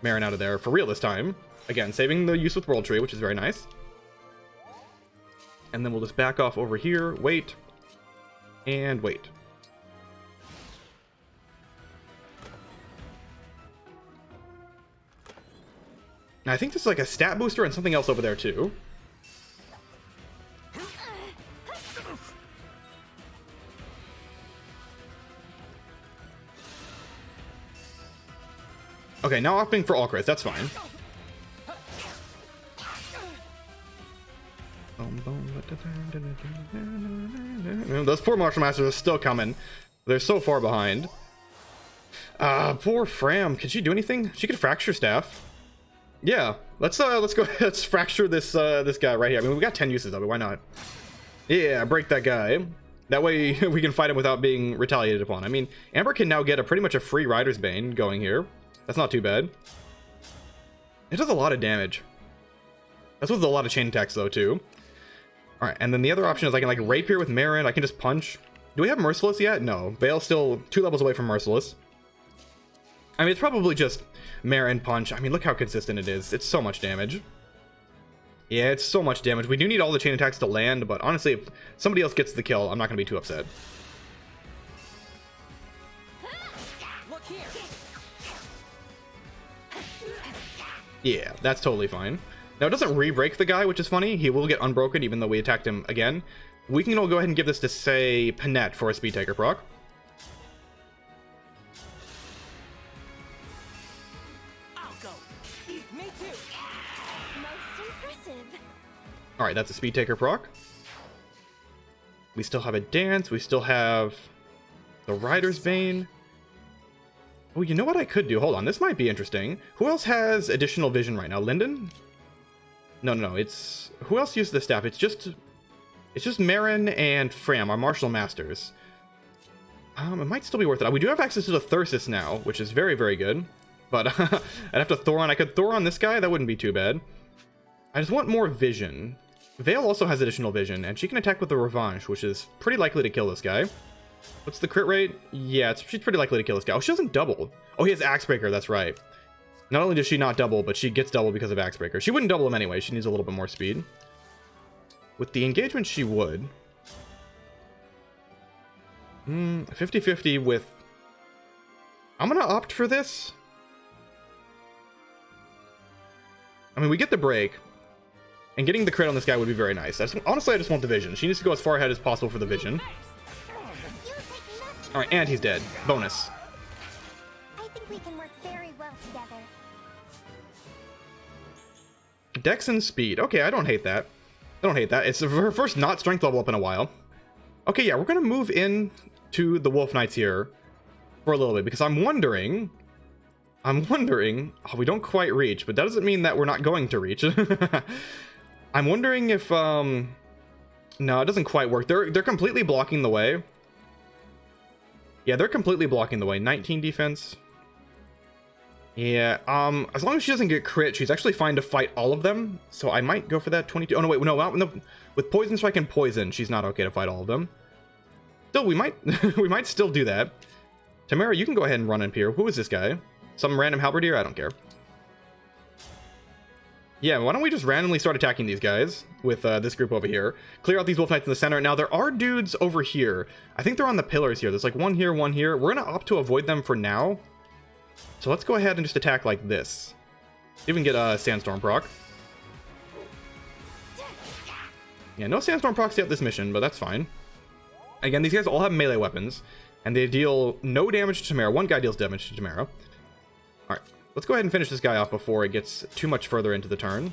A: Marin out of there for real this time. Again, saving the use with World Tree, which is very nice. And then we'll just back off over here, wait, and wait. And I think there's like a stat booster and something else over there too. Okay, now opting for all crits, that's fine. Those poor Martial Masters are still coming. They're so far behind. Poor Fram. Could she do anything? She could fracture staff. Yeah, let's go. Let's fracture this this guy right here. I mean, we got 10 uses of it. Why not? Yeah, break that guy. That way we can fight him without being retaliated upon. I mean, Amber can now get pretty much a free Rider's Bane going here. That's not too bad. It does a lot of damage. That's with a lot of chain attacks though too. All right, and then the other option is I can like rapier with Marin. I can just punch. Do we have Merciless yet? No. Veyle's still 2 levels away from Merciless. I mean, it's probably just Marin punch. I mean, look how consistent it is. It's so much damage. Yeah, it's so much damage. We do need all the chain attacks to land, but honestly, if somebody else gets the kill, I'm not going to be too upset.
D: Look here.
A: Yeah, that's totally fine. Now, it doesn't re-break the guy, which is funny. He will get unbroken even though we attacked him again. We can all go ahead and give this to, say, Panette for a Speed Taker proc.
D: I'll go. Me too.
E: Most impressive.
A: Alright, that's a Speed Taker proc. We still have a Dance. We still have the Rider's Bane. Oh, you know what I could do? Hold on, this might be interesting. Who else has additional vision right now? Lyndon? No, it's... Who else uses the staff? It's just Marin and Fram, our Martial Masters. It might still be worth it. We do have access to the Thyrsus now, which is very, very good. But I'd have to Thoron. I could Thoron this guy. That wouldn't be too bad. I just want more vision. Veyle also has additional vision, and she can attack with the Revanche, which is pretty likely to kill this guy. What's the crit rate? Yeah, she's pretty likely to kill this guy. Oh, she doesn't double. Oh, he has Axebreaker. That's right. Not only does she not double, but she gets double because of Axebreaker. She wouldn't double him anyway. She needs a little bit more speed. With the engagement, she would. 50-50 with... I'm going to opt for this. I mean, we get the break. And getting the crit on this guy would be very nice. Honestly, I just want the vision. She needs to go as far ahead as possible for the vision. Alright, and he's dead. Bonus.
E: I think we can work very well together.
A: Dex and speed. Okay, I don't hate that. I don't hate that. It's her first not strength level up in a while. Okay, yeah, we're going to move in to the Wolf Knights here for a little bit because I'm wondering... Oh, we don't quite reach, but that doesn't mean that we're not going to reach. I'm wondering if... No, it doesn't quite work. They're completely blocking the way. Yeah, they're completely blocking the way. 19 defense. Yeah, as long as she doesn't get crit, she's actually fine to fight all of them. So I might go for that 22. Oh, no, wait, no. With Poison Strike and Poison, she's not okay to fight all of them. Still, we might we might still do that. Tamara, you can go ahead and run in here. Who is this guy? Some random halberdier? I don't care. Yeah, why don't we just randomly start attacking these guys with this group over here. Clear out these Wolf Knights in the center. Now, there are dudes over here. I think they're on the pillars here. There's like one here, one here. We're going to opt to avoid them for now. So let's go ahead and just attack like this. Even get a Sandstorm proc. Yeah, no Sandstorm procs yet this mission, but that's fine. Again, these guys all have melee weapons, and they deal no damage to Tamara. One guy deals damage to Tamara. Alright, let's go ahead and finish this guy off before it gets too much further into the turn.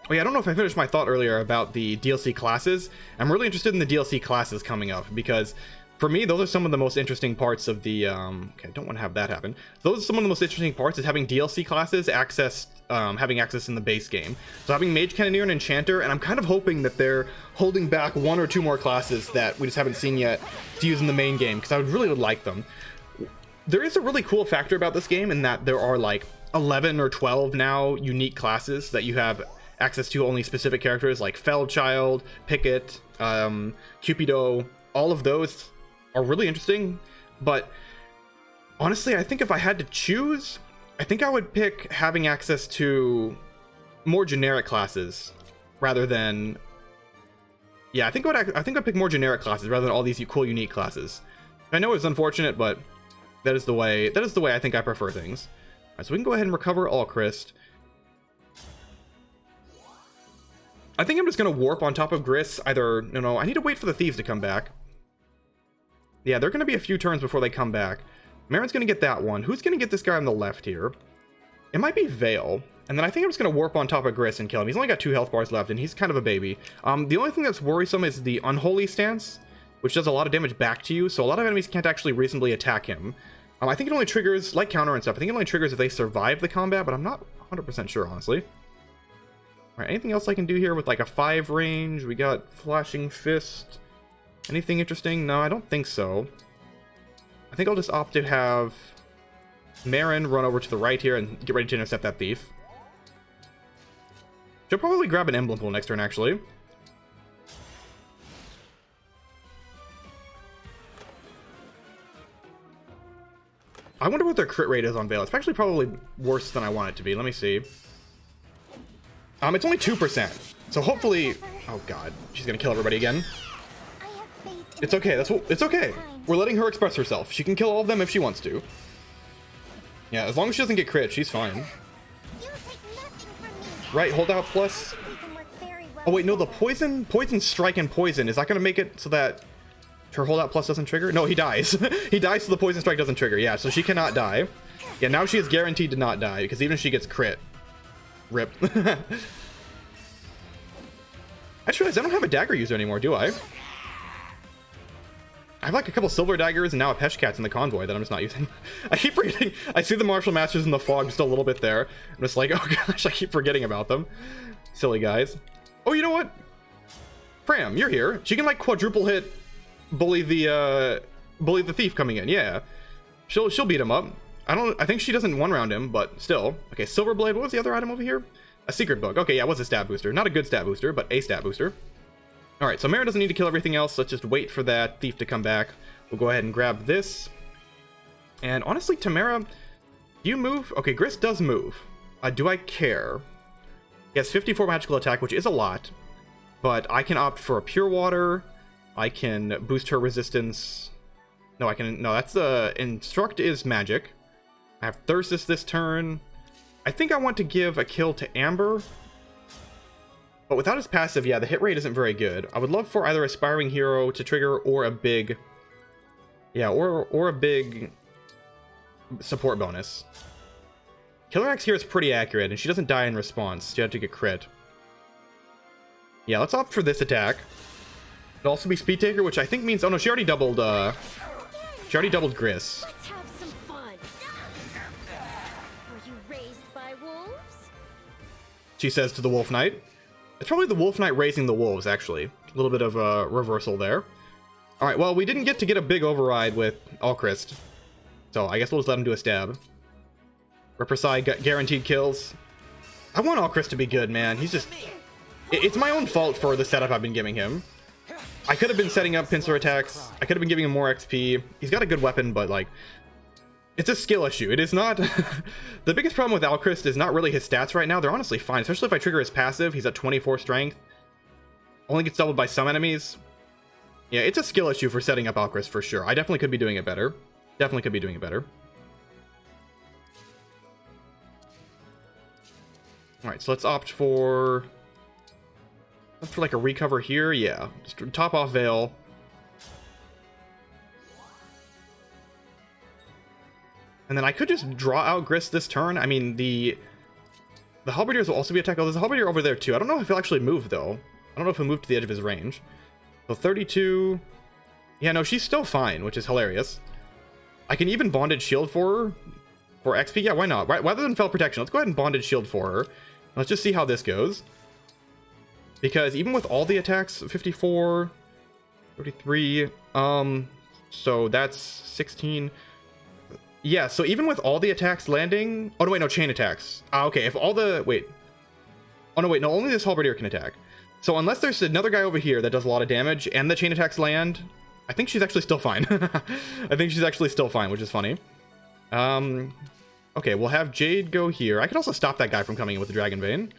A: Oh yeah, I don't know if I finished my thought earlier about the DLC classes. I'm really interested in the DLC classes coming up because for me, those are some of the most interesting parts of the, okay, I don't want to have that happen. Those are some of the most interesting parts is having DLC classes having access in the base game. So having Mage Cannoneer and Enchanter, and I'm kind of hoping that they're holding back 1 or 2 more classes that we just haven't seen yet to use in the main game because I really would like them. There is a really cool factor about this game in that there are like 11 or 12 now unique classes that you have access to only specific characters like Feldchild, Picket, Cupido. All of those are really interesting, but honestly, I think if I had to choose, I think I would pick having access to more generic classes rather than Yeah, I think I'd pick more generic classes rather than all these cool unique classes. I know it's unfortunate, but that is the way I think I prefer things. Alright, so we can go ahead and recover Alchrist. I think I'm just gonna warp on top of Gris. Either no, I need to wait for the thieves to come back. Yeah, they're gonna be a few turns before they come back. Marin's gonna get that one. Who's gonna get this guy on the left here? It might be Veyle. And then I think I'm just going to warp on top of Gris and kill him. He's only got 2 health bars left, and he's kind of a baby. The only thing that's worrisome is the Unholy Stance, which does a lot of damage back to you, so a lot of enemies can't actually reasonably attack him. I think it only triggers, like counter and stuff, I think it only triggers if they survive the combat, but I'm not 100% sure, honestly. Alright, anything else I can do here with like a 5 range? We got Flashing Fist. Anything interesting? No, I don't think so. I think I'll just opt to have Marin run over to the right here and get ready to intercept that thief. She'll probably grab an Emblem pool next turn, actually. I wonder what their crit rate is on Veyle. It's actually probably worse than I want it to be. Let me see. It's only 2%. So hopefully... Oh god, she's gonna kill everybody again. It's okay, it's okay. We're letting her express herself. She can kill all of them if she wants to. Yeah, as long as she doesn't get crit, she's fine. Right, hold out plus. Oh wait, no, the poison strike and poison, is that gonna make it so that her holdout plus doesn't trigger? No, he dies. He dies so the poison strike doesn't trigger. Yeah, so she cannot die. Yeah, now she is guaranteed to not die because even if she gets crit, rip. I just realized I don't have a dagger user anymore, do I? I have like a couple silver daggers and now a Peshcats in the convoy that I'm just not using. I keep forgetting. I see the martial masters in the fog just a little bit there. I'm just like, oh gosh, I keep forgetting about them. Silly guys. Oh, you know what? Pram, you're here. She can like quadruple hit bully the thief coming in. Yeah. She'll beat him up. I think she doesn't one round him, but still. Okay, Silver Blade. What was the other item over here? A secret book. Okay, yeah, it was a stat booster. Not a good stat booster, but a stat booster. Alright, so Mara doesn't need to kill everything else. Let's just wait for that thief to come back. We'll go ahead and grab this. And honestly, Tamara, do you move? Okay, Gris does move. Do I care? He has 54 magical attack, which is a lot. But I can opt for a Pure Water. I can boost her resistance. No, I can... No, that's the... Instruct is magic. I have Thyrsus this turn. I think I want to give a kill to Amber. But without his passive, yeah, the hit rate isn't very good. I would love for either Aspiring Hero to trigger or a big... Yeah, or a big support bonus. Killer Axe here is pretty accurate, and she doesn't die in response. She had to get crit. Yeah, let's opt for this attack. It'll also be Speed Taker, which I think means... Oh no, she already doubled Gris.
E: Let's have some fun. Were you raised by wolves?
A: She says to the Wolf Knight. It's probably the Wolf Knight raising the wolves, actually. A little bit of a reversal there. Alright, well, we didn't get to get a big override with Alchrist. So I guess we'll just let him do a stab. Represai got guaranteed kills. I want Alchrist to be good, man. He's just... It's my own fault for the setup I've been giving him. I could have been setting up pincer attacks. I could have been giving him more XP. He's got a good weapon, but like... It's a skill issue. It is not... The biggest problem with Alchrist is not really his stats right now. They're honestly fine, especially if I trigger his passive. He's at 24 strength. Only gets doubled by some enemies. Yeah, it's a skill issue for setting up Alchrist for sure. I definitely could be doing it better. Definitely could be doing it better. Alright, so let's opt for... like a recover here. Yeah, just top off Veyle. And then I could just draw out Gris this turn. I mean, the Halberdiers will also be attacked. Oh, there's a Halberdier over there too. I don't know if he'll actually move though. I don't know if he'll move to the edge of his range. So 32. Yeah, no, she's still fine, which is hilarious. I can even Bondage Shield for her. For XP, yeah, why not? Rather than Fell Protection, let's go ahead and Bondage Shield for her. Let's just see how this goes. Because even with all the attacks, 54, 33, so that's 16. Yeah, so even with all the attacks landing... Oh, no, wait, no, chain attacks. Okay, if all the... Wait. Oh, no, wait, no, only this Halberdier can attack. So unless there's another guy over here that does a lot of damage and the chain attacks land, I think she's actually still fine. I think she's actually still fine, which is funny. Okay, we'll have Jade go here. I could also stop that guy from coming in with the Dragon Vein.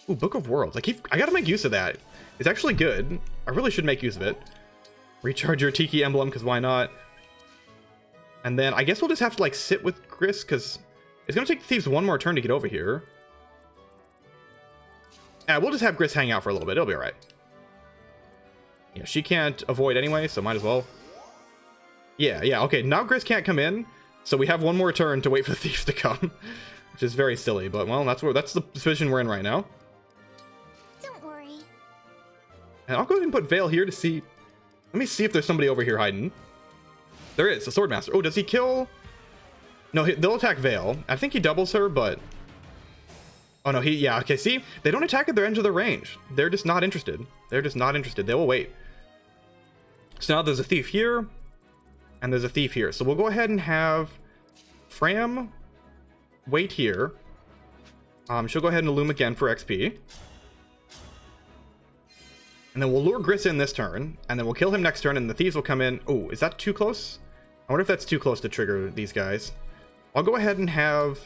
A: Ooh, Book of Worlds. I gotta make use of that. It's actually good. I really should make use of it. Recharge your Tiki Emblem, because why not? And then I guess we'll just have to like sit with Gris, because it's gonna take the Thieves one more turn to get over here. Yeah, we'll just have Gris hang out for a little bit. It'll be alright. Yeah, she can't avoid anyway, so might as well. Yeah, okay. Now Gris can't come in, so we have one more turn to wait for the Thieves to come. Which is very silly, but well, that's the position we're in right now.
E: Don't worry.
A: And I'll go ahead and put Veyle here to see. Let me see if there's somebody over here hiding. There is, a Swordmaster. Oh, does he kill? No, they'll attack Veyle. I think he doubles her, but... Oh, no, yeah, okay, see? They don't attack at their end of their range. They're just not interested. They're just not interested. They will wait. So now there's a Thief here, and there's a Thief here. So we'll go ahead and have Fram wait here. She'll go ahead and Illume again for XP. And then we'll lure Gris in this turn, and then we'll kill him next turn, and the Thieves will come in. Oh, is that too close? I wonder if that's too close to trigger these guys. I'll go ahead and have...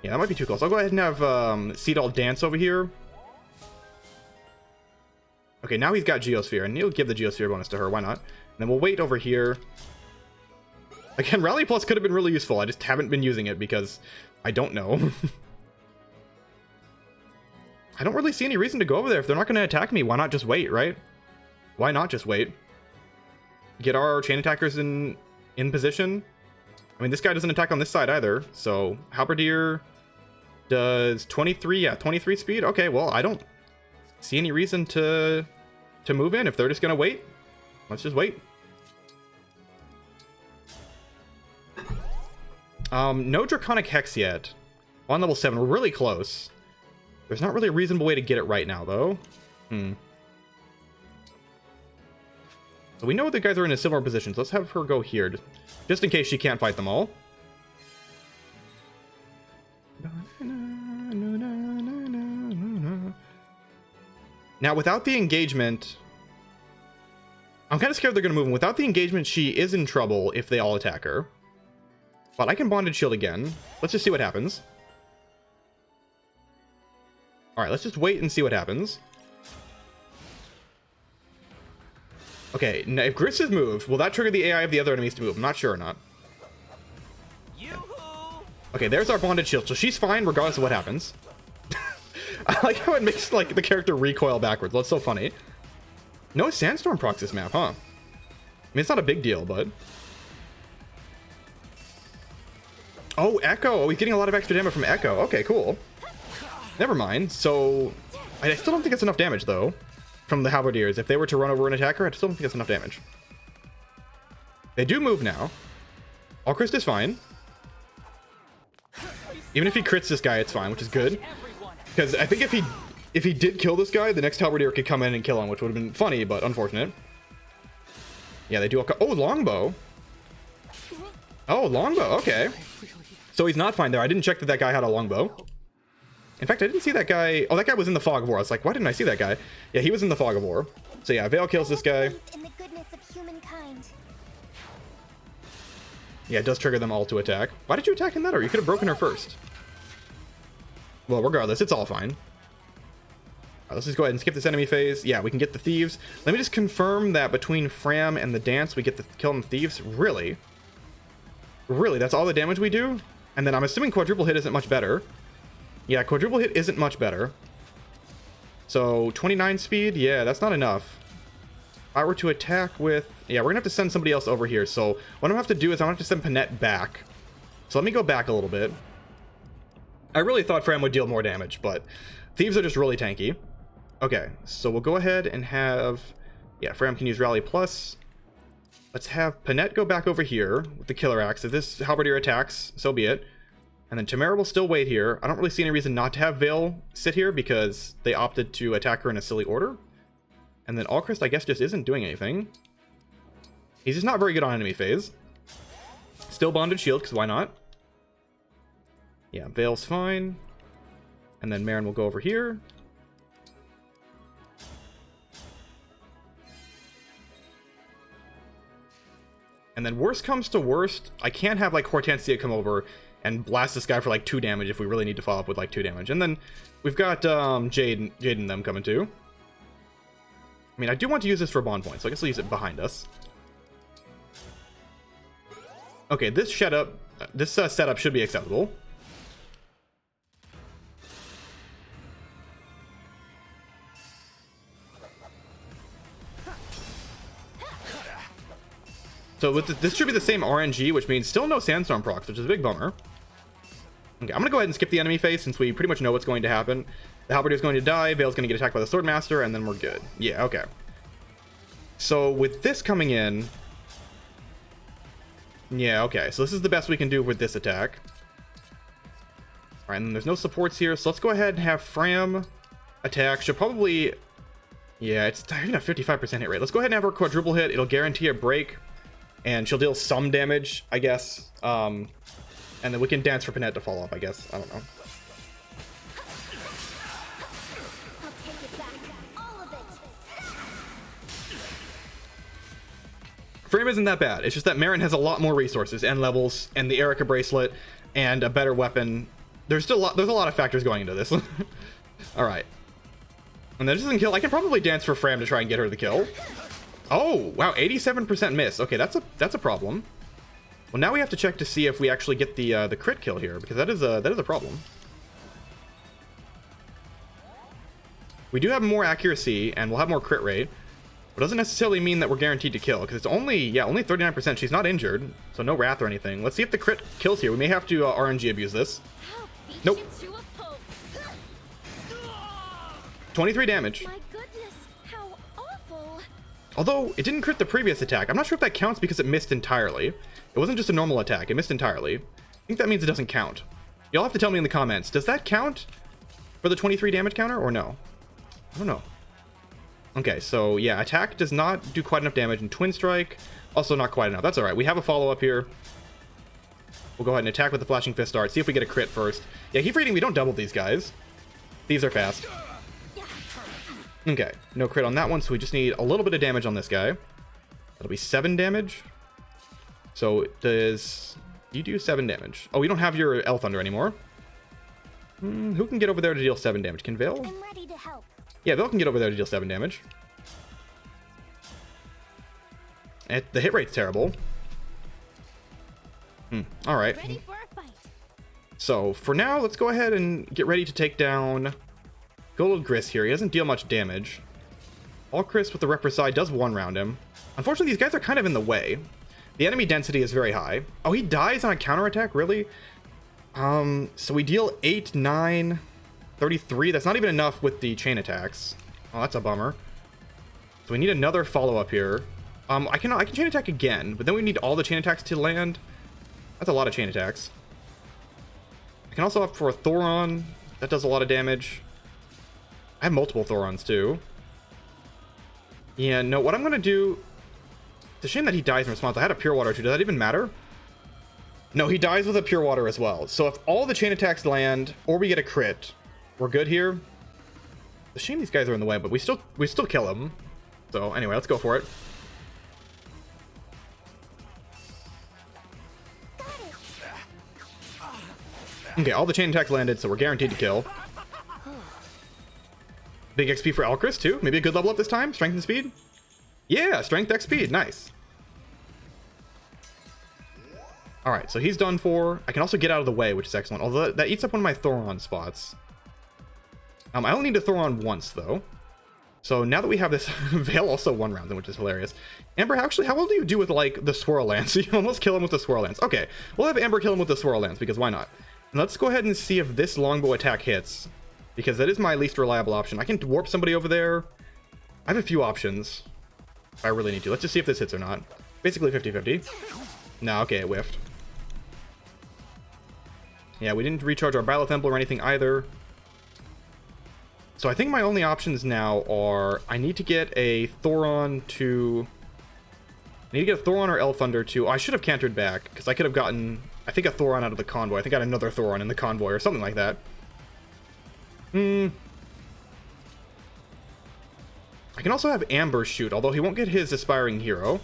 A: Yeah, that might be too close. I'll go ahead and have Seedall dance over here. Okay, now he's got Geosphere, and he'll give the Geosphere bonus to her. Why not? And then we'll wait over here. Again, Rally Plus could have been really useful. I just haven't been using it because I don't know. I don't really see any reason to go over there. If they're not going to attack me, why not just wait, right? Why not just wait? Get our chain attackers in position. I mean, this guy doesn't attack on this side either. So, Halberdier does 23, yeah, 23 speed. Okay, well, I don't see any reason to move in. If they're just going to wait, let's just wait. No Draconic Hex yet. On level 7, we're really close. There's not really a reasonable way to get it right now, though. So we know the guys are in a similar position, so let's have her go here, just in case she can't fight them all. Now, without the engagement... I'm kind of scared they're going to move him. Without the engagement, she is in trouble if they all attack her. But I can Bonded Shield again. Let's just see what happens. Alright, let's just wait and see what happens. Okay, now if Gris is moved, will that trigger the AI of the other enemies to move? I'm not sure or not. Okay, there's our Bonded Shield, so she's fine regardless of what happens. I like how it makes like the character recoil backwards. That's so funny. No Sandstorm procs this map, huh? I mean, it's not a big deal, but... Oh, Echo! Oh, he's getting a lot of extra damage from Echo. Okay, cool. Never mind. So, I still don't think it's enough damage, though, from the Halberdiers. If they were to run over an attacker, I still don't think it's enough damage. They do move now. Alchrist is fine. Even if he crits this guy, it's fine, which is good. Because I think if he did kill this guy, the next Halberdier could come in and kill him, which would have been funny, but unfortunate. Yeah, they do... Oh, Longbow! Oh, Longbow, okay. So he's not fine there. I didn't check that that guy had a Longbow. In fact, I didn't see that guy... Oh, that guy was in the Fog of War. I was like, why didn't I see that guy? Yeah, he was in the Fog of War. So yeah, Veyle kills this guy.
E: In the goodness of humankind.
A: Yeah, it does trigger them all to attack. Why did you attack in that order? You could have broken her first. Well, regardless, it's all fine. Let's just go ahead and skip this enemy phase. Yeah, we can get the Thieves. Let me just confirm that between Fram and the dance, we get the kill on the Thieves. Really? Really? That's all the damage we do? And then I'm assuming quadruple hit isn't much better. Yeah, quadruple hit isn't much better. So, 29 speed? Yeah, that's not enough. If I were to attack with... Yeah, we're going to have to send somebody else over here. So, what I'm going to have to do is I'm going to have to send Panette back. So, let me go back a little bit. I really thought Fram would deal more damage, but Thieves are just really tanky. Okay, so we'll go ahead and have... Yeah, Fram can use Rally Plus. Let's have Panette go back over here with the Killer Axe. If this Halberdier attacks, so be it. And then Tamara will still wait here. I don't really see any reason not to have Veyle sit here because they opted to attack her in a silly order. And then Alchrist, I guess, just isn't doing anything. He's just not very good on enemy phase. Still Bonded Shield, because why not? Yeah, Veyle's fine. And then Marin will go over here. And then worst comes to worst, I can't have like Hortensia come over and blast this guy for like 2 damage if we really need to follow up with like 2 damage. And then we've got Jade and them coming too. I mean, I do want to use this for bond points, so I guess I'll use it behind us. Okay, this setup should be acceptable. So with this should be the same RNG, which means still no Sandstorm procs, which is a big bummer. Okay, I'm gonna go ahead and skip the enemy phase since we pretty much know what's going to happen. The Halberdier is going to die, Veyle's gonna get attacked by the Swordmaster, and then we're good. Yeah, okay. So with this coming in... Yeah, okay, so this is the best we can do with this attack. Alright, and there's no supports here, so let's go ahead and have Fram attack. She'll probably... Yeah, it's even a 55% hit rate. Let's go ahead and have her quadruple hit. It'll guarantee a break. And she'll deal some damage, I guess. And then we can dance for Panette to follow up, I guess. I don't know.
E: I'll take it back. All of it.
A: Frame isn't that bad. It's just that Marin has a lot more resources and levels and the Erica bracelet and a better weapon. There's a lot of factors going into this. All right. And that doesn't kill. I can probably dance for Fram to try and get her the kill. Oh, wow, 87% miss. Okay, that's a problem. Well, now we have to check to see if we actually get the crit kill here, because that is a problem. We do have more accuracy and we'll have more crit rate, but it doesn't necessarily mean that we're guaranteed to kill, because it's only 39%. She's not injured, so no wrath or anything. Let's see if the crit kills here. We may have to RNG abuse this. Nope. 23 damage.
E: My goodness, how awful.
A: Although, it didn't crit the previous attack. I'm not sure if that counts because it missed entirely. It wasn't just a normal attack. It missed entirely. I think that means it doesn't count. Y'all have to tell me in the comments. Does that count for the 23 damage counter or no? I don't know. Okay, so yeah, attack does not do quite enough damage, and Twin Strike, also not quite enough. That's alright. We have a follow-up here. We'll go ahead and attack with the Flashing Fist Dart. See if we get a crit first. Yeah, keep reading. We don't double these guys. These are fast. Okay, no crit on that one, so we just need a little bit of damage on this guy. That'll be 7 damage. So does you do 7 damage? Oh, we don't have your L Thunder anymore. Who can get over there to deal 7 damage? Can Veyle?
E: I'm ready to help.
A: Yeah, Veyle can get over there to deal 7 damage. The hit rate's terrible. Alright.
E: Ready for a fight.
A: So, for now, let's go ahead and get ready to take down Gold Gris here. He doesn't deal much damage. All Chris with the Repressai does one round him. Unfortunately, these guys are kind of in the way. The enemy density is very high. Oh, he dies on a counterattack? Really? So we deal 8, 9, 33. That's not even enough with the chain attacks. Oh, that's a bummer. So we need another follow-up here. I can chain attack again, but then we need all the chain attacks to land. That's a lot of chain attacks. I can also opt for a Thoron. That does a lot of damage. I have multiple Thorons too. Yeah, no, what I'm going to do... It's a shame that he dies in response. I had a Pure Water too. Does that even matter? No, he dies with a Pure Water as well. So if all the chain attacks land, or we get a crit, we're good here. It's a shame these guys are in the way, but we still kill them. So anyway, let's go for it. Okay, all the chain attacks landed, so we're guaranteed to kill. Big XP for Alchris too. Maybe a good level up this time. Strength and speed. Yeah, strength, X, speed. Nice. All right, so he's done for. I can also get out of the way, which is excellent. Although that eats up one of my Thoron spots. I only need to Thoron once though. So now that we have this, Veyle also one round, which is hilarious. Amber, actually, how well do you do with like the Swirl Lance? You almost kill him with the Swirl Lance. Okay, we'll have Amber kill him with the Swirl Lance because why not? And let's go ahead and see if this longbow attack hits, because that is my least reliable option. I can warp somebody over there. I have a few options if I really need to. Let's just see if this hits or not. Basically 50-50. No, okay, it whiffed. Yeah, we didn't recharge our Byleth Emblem or anything either. So I think my only options now are I need to get a Thoron to... I need to get a Thoron or Elthunder to... Oh, I should have cantered back, because I could have gotten, I think, a Thoron out of the convoy. I think I got another Thoron in the convoy or something like that. I can also have Amber shoot, although he won't get his Aspiring Hero.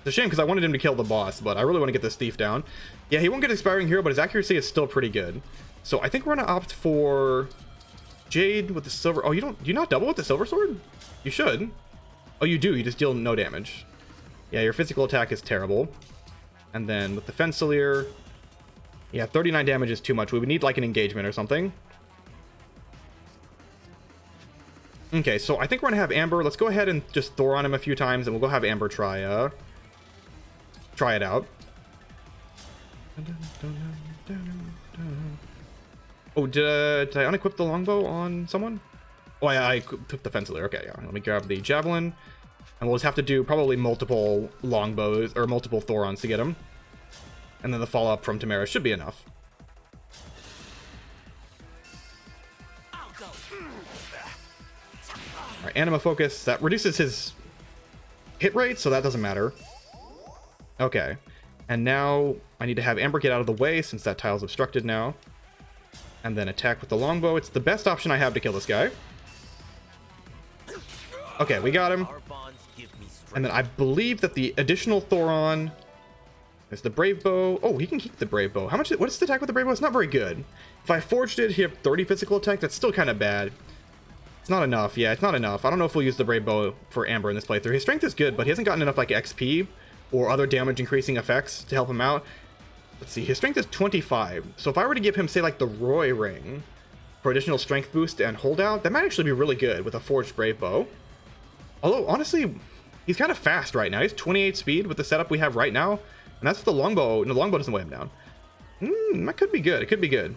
A: It's a shame because I wanted him to kill the boss, but I really want to get this thief down. Yeah, he won't get Expiring Hero, but his accuracy is still pretty good. So I think we're going to opt for Jade with the silver. Oh, do you not double with the silver sword? You should. Oh, you do. You just deal no damage. Yeah, your physical attack is terrible. And then with the Female Alear, yeah, 39 damage is too much. We would need like an engagement or something. Okay, so I think we're gonna have Amber. Let's go ahead and just Thor on him a few times, and we'll go have Amber try it out. Oh, did I unequip the longbow on someone? Oh, I took the Female Alear. Okay, yeah. Let me grab the javelin, and we'll just have to do probably multiple longbows or multiple Thorons to get him, and then the follow-up from Tamara should be enough. All right, Anima Focus, that reduces his hit rate, so that doesn't matter. Okay, and now I need to have Amber get out of the way since that tile's obstructed now. And then attack with the longbow. It's the best option I have to kill this guy. Okay, we got him. And then I believe that the additional Thoron is the Brave Bow. Oh, he can keep the Brave Bow. What is the attack with the Brave Bow? It's not very good. If I forged it, he had 30 physical attack. That's still kind of bad. It's not enough. Yeah, it's not enough. I don't know if we'll use the Brave Bow for Amber in this playthrough. His strength is good, but he hasn't gotten enough like XP or other damage increasing effects to help him out. Let's see, his strength is 25. So if I were to give him, say, like the Roy Ring for additional strength boost and holdout, that might actually be really good with a Forged Brave Bow. Although, honestly, he's kind of fast right now. He's 28 speed with the setup we have right now. And that's the longbow. No, the longbow doesn't weigh him down. That could be good. It could be good.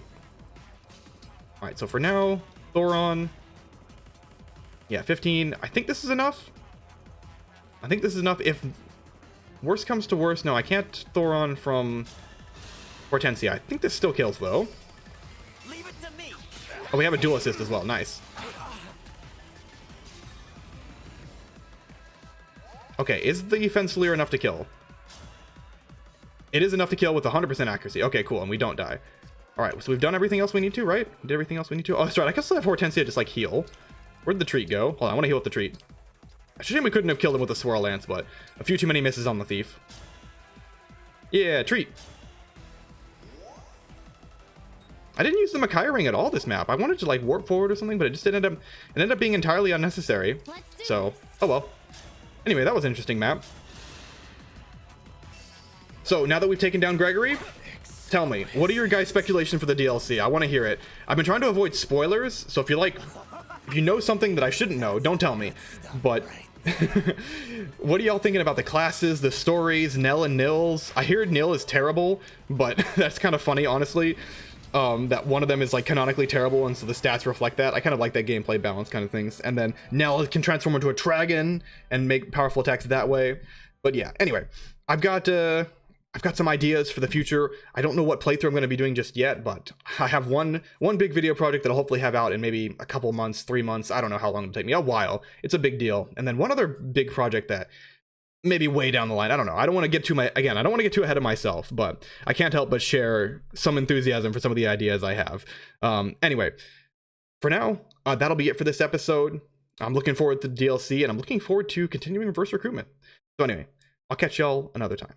A: All right, so for now, Thoron. Yeah, 15. I think this is enough. I think this is enough. If worst comes to worst, no, I can't Thoron from Hortensia. I think this still kills, though.
D: Leave it to me.
A: Oh, we have a dual assist as well. Nice. Okay, is the Female Alear enough to kill? It is enough to kill with 100% accuracy. Okay, cool, and we don't die. All right, so we've done everything else we need to, right? Did everything else we need to? Oh, that's right. I guess I'll have Hortensia just, like, heal. Where'd the treat go? Hold on, I want to heal with the treat. I shame we couldn't have killed him with a Swirl Lance, but a few too many misses on the thief. Yeah, treat. I didn't use the Makai ring at all this map. I wanted to like warp forward or something, but it just ended up being entirely unnecessary. So, oh well. Anyway, that was an interesting map. So now that we've taken down Gregory, tell me, what are your guys' speculation for the DLC? I want to hear it. I've been trying to avoid spoilers, so if you know something that I shouldn't know, don't tell me. But what are y'all thinking about the classes, the stories, Nell and Nils? I hear Nil is terrible, but that's kind of funny, honestly. That one of them is like canonically terrible, and so the stats reflect that. I kind of like that gameplay balance kind of things. And then Nell can transform into a dragon and make powerful attacks that way. But yeah, anyway, I've got some ideas for the future. I don't know what playthrough I'm going to be doing just yet, but I have one big video project that I'll hopefully have out in maybe a couple months, 3 months. I don't know how long it'll take me. A while. It's a big deal. And then one other big project that maybe way down the line. I don't know. I don't want to get I don't want to get too ahead of myself, but I can't help but share some enthusiasm for some of the ideas I have. Anyway, for now, that'll be it for this episode. I'm looking forward to the DLC, and I'm looking forward to continuing Reverse Recruitment. So anyway, I'll catch y'all another time.